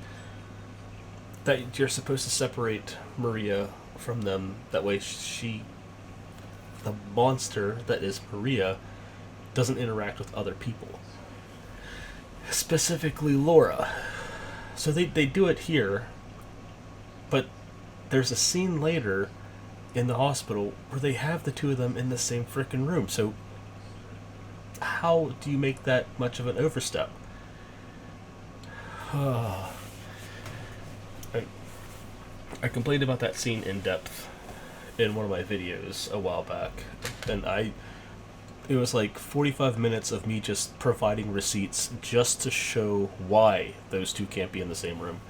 that you're supposed to separate Maria from them, that way she the monster that is Maria doesn't interact with other people. Specifically Laura. So they do it here, but there's a scene later in the hospital where they have the two of them in the same frickin' room. So how do you make that much of an overstep? I complained about that scene in depth in one of my videos a while back, and it was like 45 minutes of me just providing receipts just to show why those two can't be in the same room.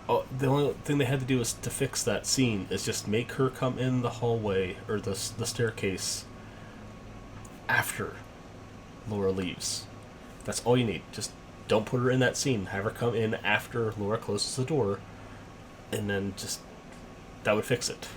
Oh, the only thing they had to do is to fix that scene is just make her come in the hallway or the staircase after Laura leaves. That's all you need. Just don't put her in that scene. Have her come in after Laura closes the door, and then just that would fix it.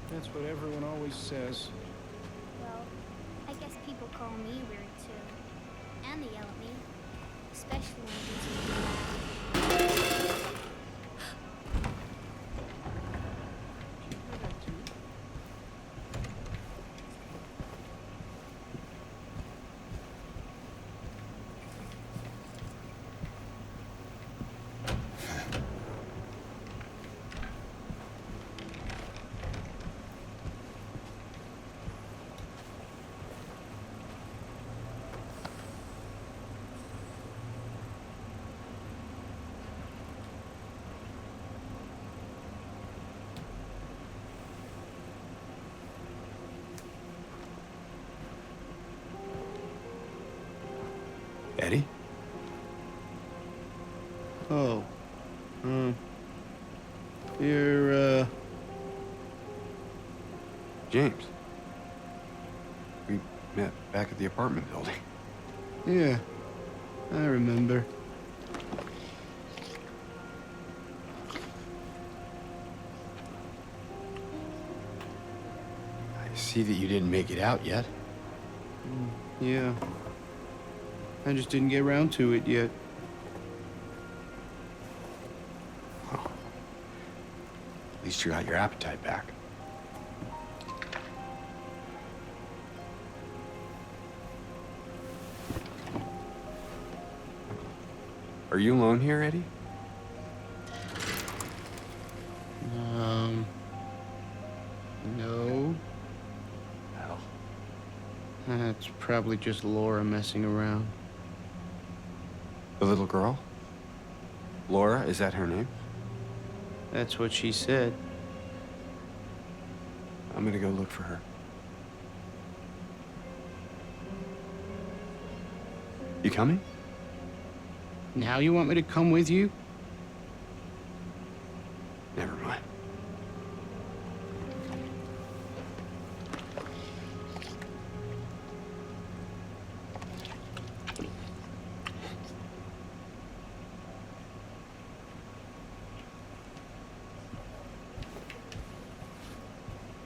That's what everyone always says. Well, I guess people call me weird too. And they yell at me. Especially when I do something Eddie? Oh. You're, James. We met back at the apartment building. Yeah, I remember. I see that you didn't make it out yet. Yeah. I just didn't get around to it yet. Well, at least you got your appetite back. Are you alone here, Eddie? No. Hell. That's probably just Laura messing around. The little girl? Laura, is that her name? That's what she said. I'm gonna go look for her. You coming? Now you want me to come with you? Never mind.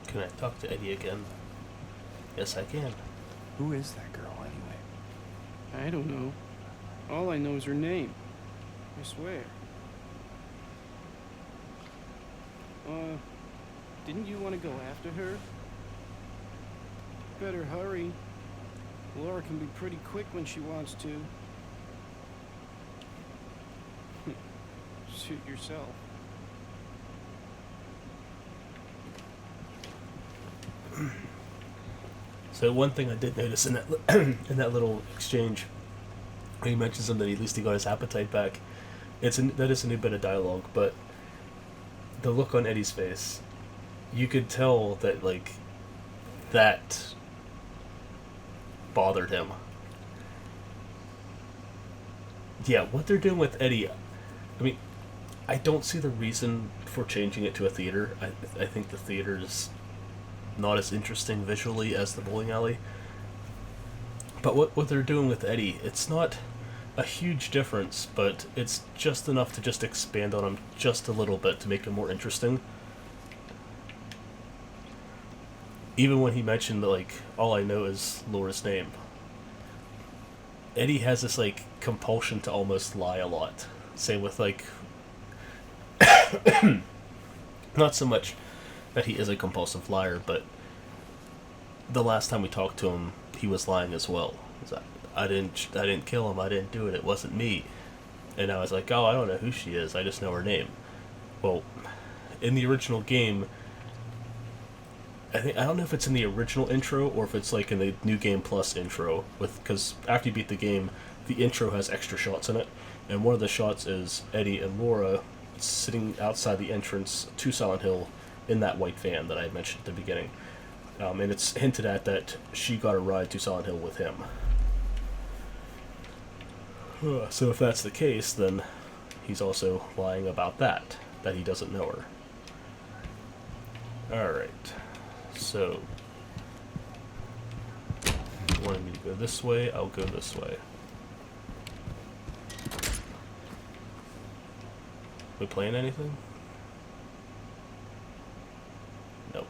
Can I talk to Eddie again? Yes, I can. Who is that girl, anyway? I don't know. All I know is her name. I swear. Didn't you want to go after her? Better hurry. Laura can be pretty quick when she wants to. Suit yourself. So one thing I did notice in that in that little exchange, when he mentions him that at least he got his appetite back, that is a new bit of dialogue, but the look on Eddie's face, you could tell that like that bothered him. Yeah, what they're doing with Eddie, I mean, I don't see the reason for changing it to a theater. I think the theater is not as interesting visually as the bowling alley. But what they're doing with Eddie, it's not a huge difference, but it's just enough to just expand on him just a little bit to make him more interesting. Even when he mentioned that, like, all I know is Laura's name. Eddie has this, like, compulsion to almost lie a lot. Same with, like... not so much that he is a compulsive liar, but the last time we talked to him, he was lying as well. He's like, I didn't kill him, I didn't do it, it wasn't me. And I was like, oh, I don't know who she is, I just know her name. Well, in the original game, I don't know if it's in the original intro or if it's like in the New Game Plus intro, because after you beat the game, the intro has extra shots in it, and one of the shots is Eddie and Laura sitting outside the entrance to Silent Hill in that white van that I had mentioned at the beginning. And it's hinted at that she got a ride to Silent Hill with him. So if that's the case, then he's also lying about that he doesn't know her. Alright. So, if you wanted me to go this way, I'll go this way. We playing anything? Nope.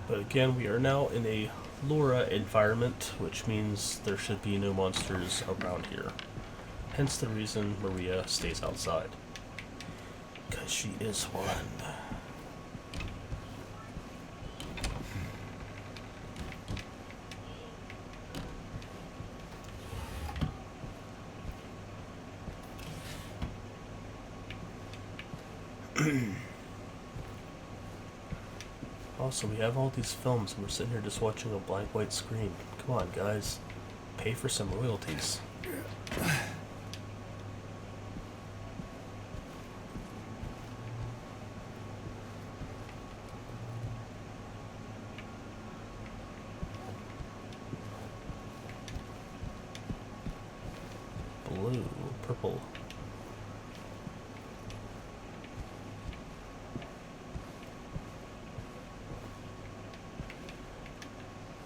But again, we are now in a Laura environment, which means there should be no monsters around here. Hence the reason Maria stays outside. Because she is one. Also, we have all these films and we're sitting here just watching a blank white screen. Come on, guys. Pay for some royalties. Blue, purple.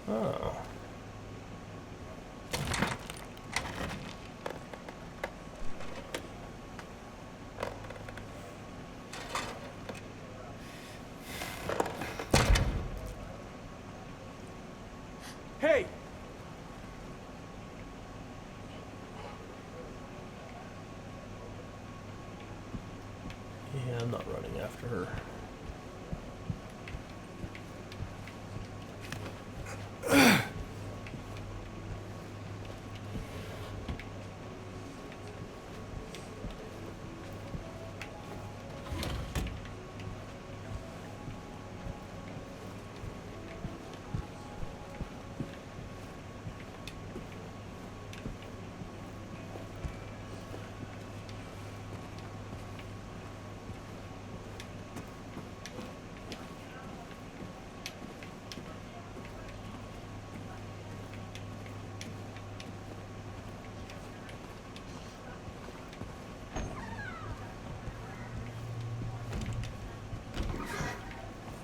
Oh. Hey! Yeah, I'm not running after her.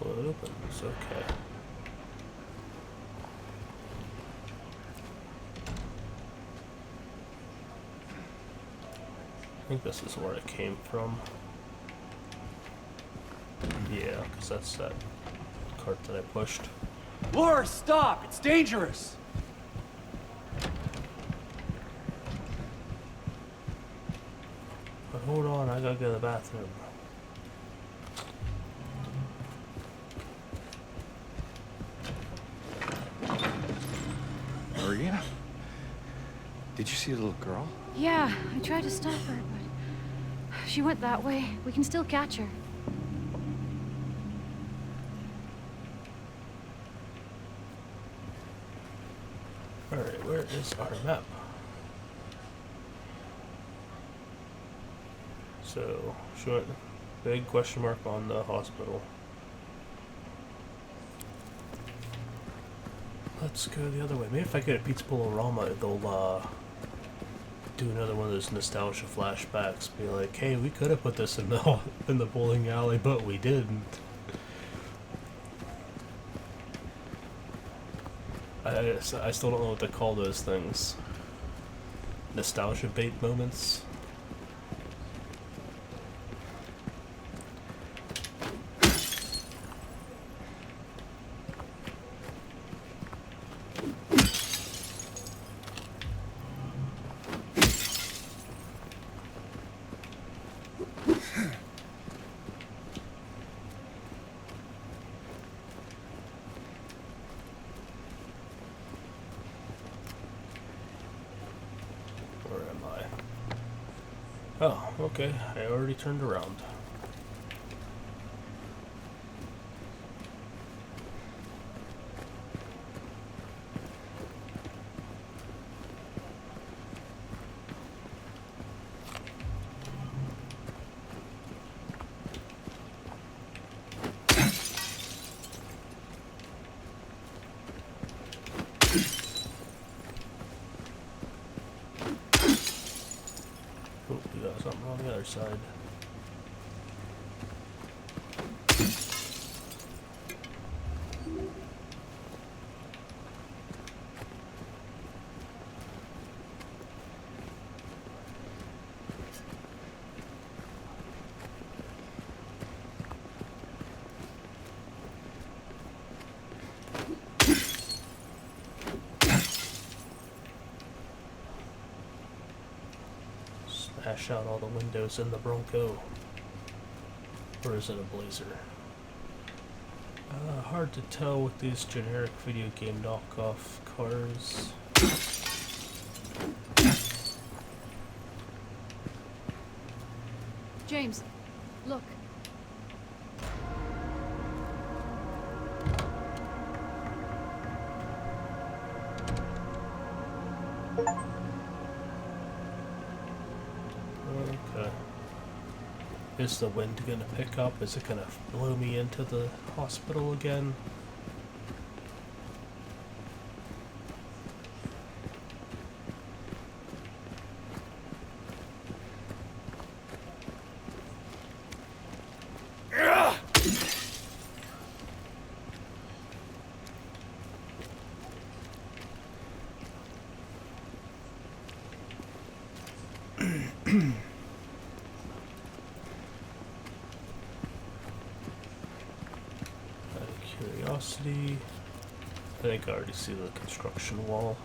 Well, it opens, okay. I think this is where it came from. Yeah, because that's that cart that I pushed. Laura, stop! It's dangerous! But hold on, I gotta go to the bathroom. Maria? Did you see the little girl? Yeah, I tried to stop her, but she went that way. We can still catch her. Alright, where is our map. So, showing big question mark on the hospital. Let's go the other way. Maybe if I get a Pizza Bolorama, they'll do another one of those nostalgia flashbacks. Be like, hey, we could have put this in the bowling alley, but we didn't. I still don't know what to call those things. Nostalgia bait moments. Oh, okay. I already turned around. Oh, we got something on the other side. Smash out all the windows in the Bronco. Or is it a Blazer? Hard to tell with these generic video game knockoff cars. James, look. Okay. Is the wind gonna pick up? Is it gonna blow me into the hospital again? Curiosity. I think I already see the construction wall.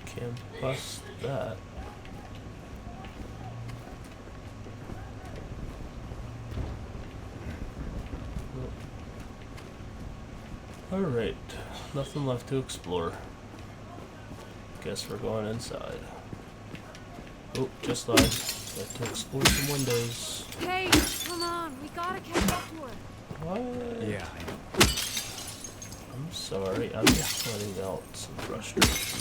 Can't bust that. Alright, nothing left to explore. Guess we're going inside. Oh, just lied. Got to explore some windows. Hey, come on, we gotta catch up to her. What? Yeah, I know. I'm sorry, I'm just letting out some frustration.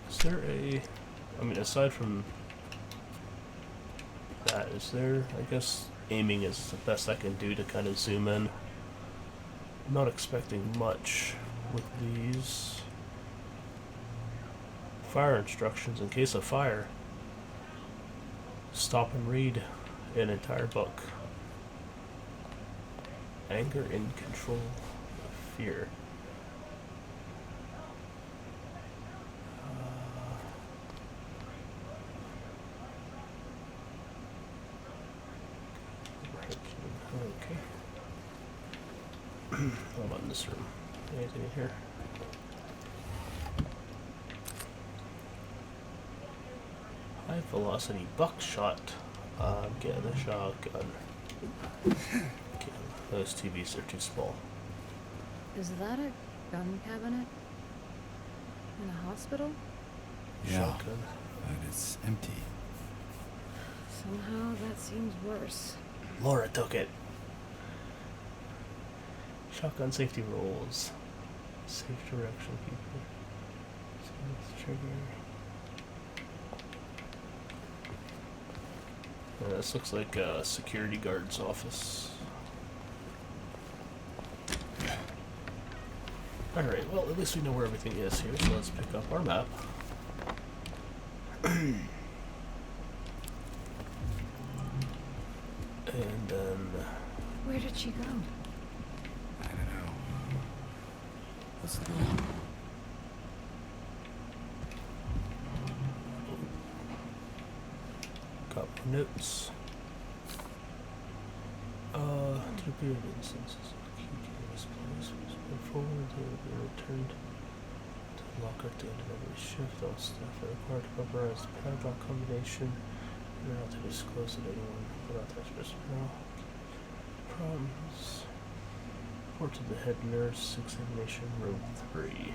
Is there I mean, aside from that, is there, I guess, aiming is the best I can do to kind of zoom in. I'm not expecting much with these. Fire instructions in case of fire. Stop and read an entire book. Anger in control of fear. Okay. How about in this room? Anything in here? High velocity buckshot. I'm getting a shotgun. Okay, those TVs are too small. Is that a gun cabinet? In a hospital? Yeah, Shotgun. but it's empty. Somehow that seems worse. Laura took it. Shotgun safety rules. Safe direction, people. Safe trigger. This looks like a security guard's office. Alright, well, at least we know where everything is here, so let's pick up our map. And then... Where did she go? I don't know. Let's look around. got my notes. To the period instances of key to this place was put forward, they will be returned to the locker at the end of every shift. All staff are required to memorize the padlock combination and not to disclose to anyone without that personnel. Problems. Report to the head nurse, examination room 3.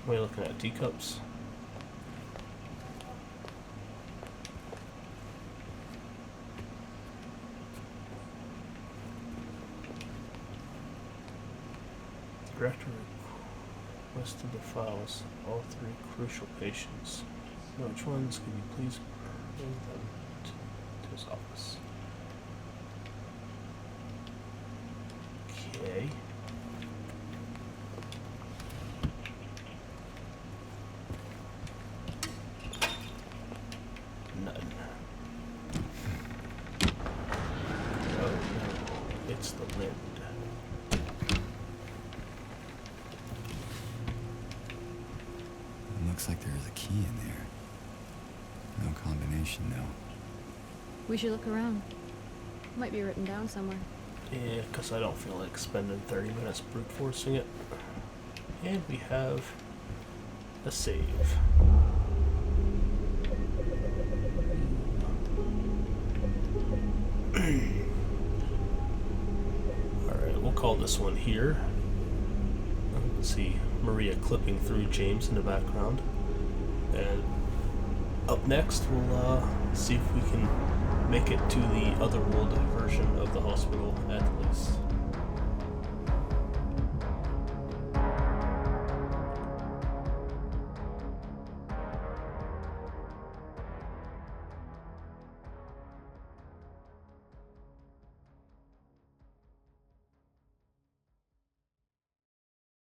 What are you looking at? Teacups? The director requested the files, all 3 crucial patients. Know which ones? Could you please bring them to his office? Okay. None. Oh no, it's the wind. Looks like there's a key in there. No combination, though. We should look around. Might be written down somewhere. Yeah, because I don't feel like spending 30 minutes brute forcing it. And we have a save. Alright, we'll call this one here. Let's see Maria clipping through James in the background. And up next, we'll see if we can make it to the otherworld version of the hospital at least.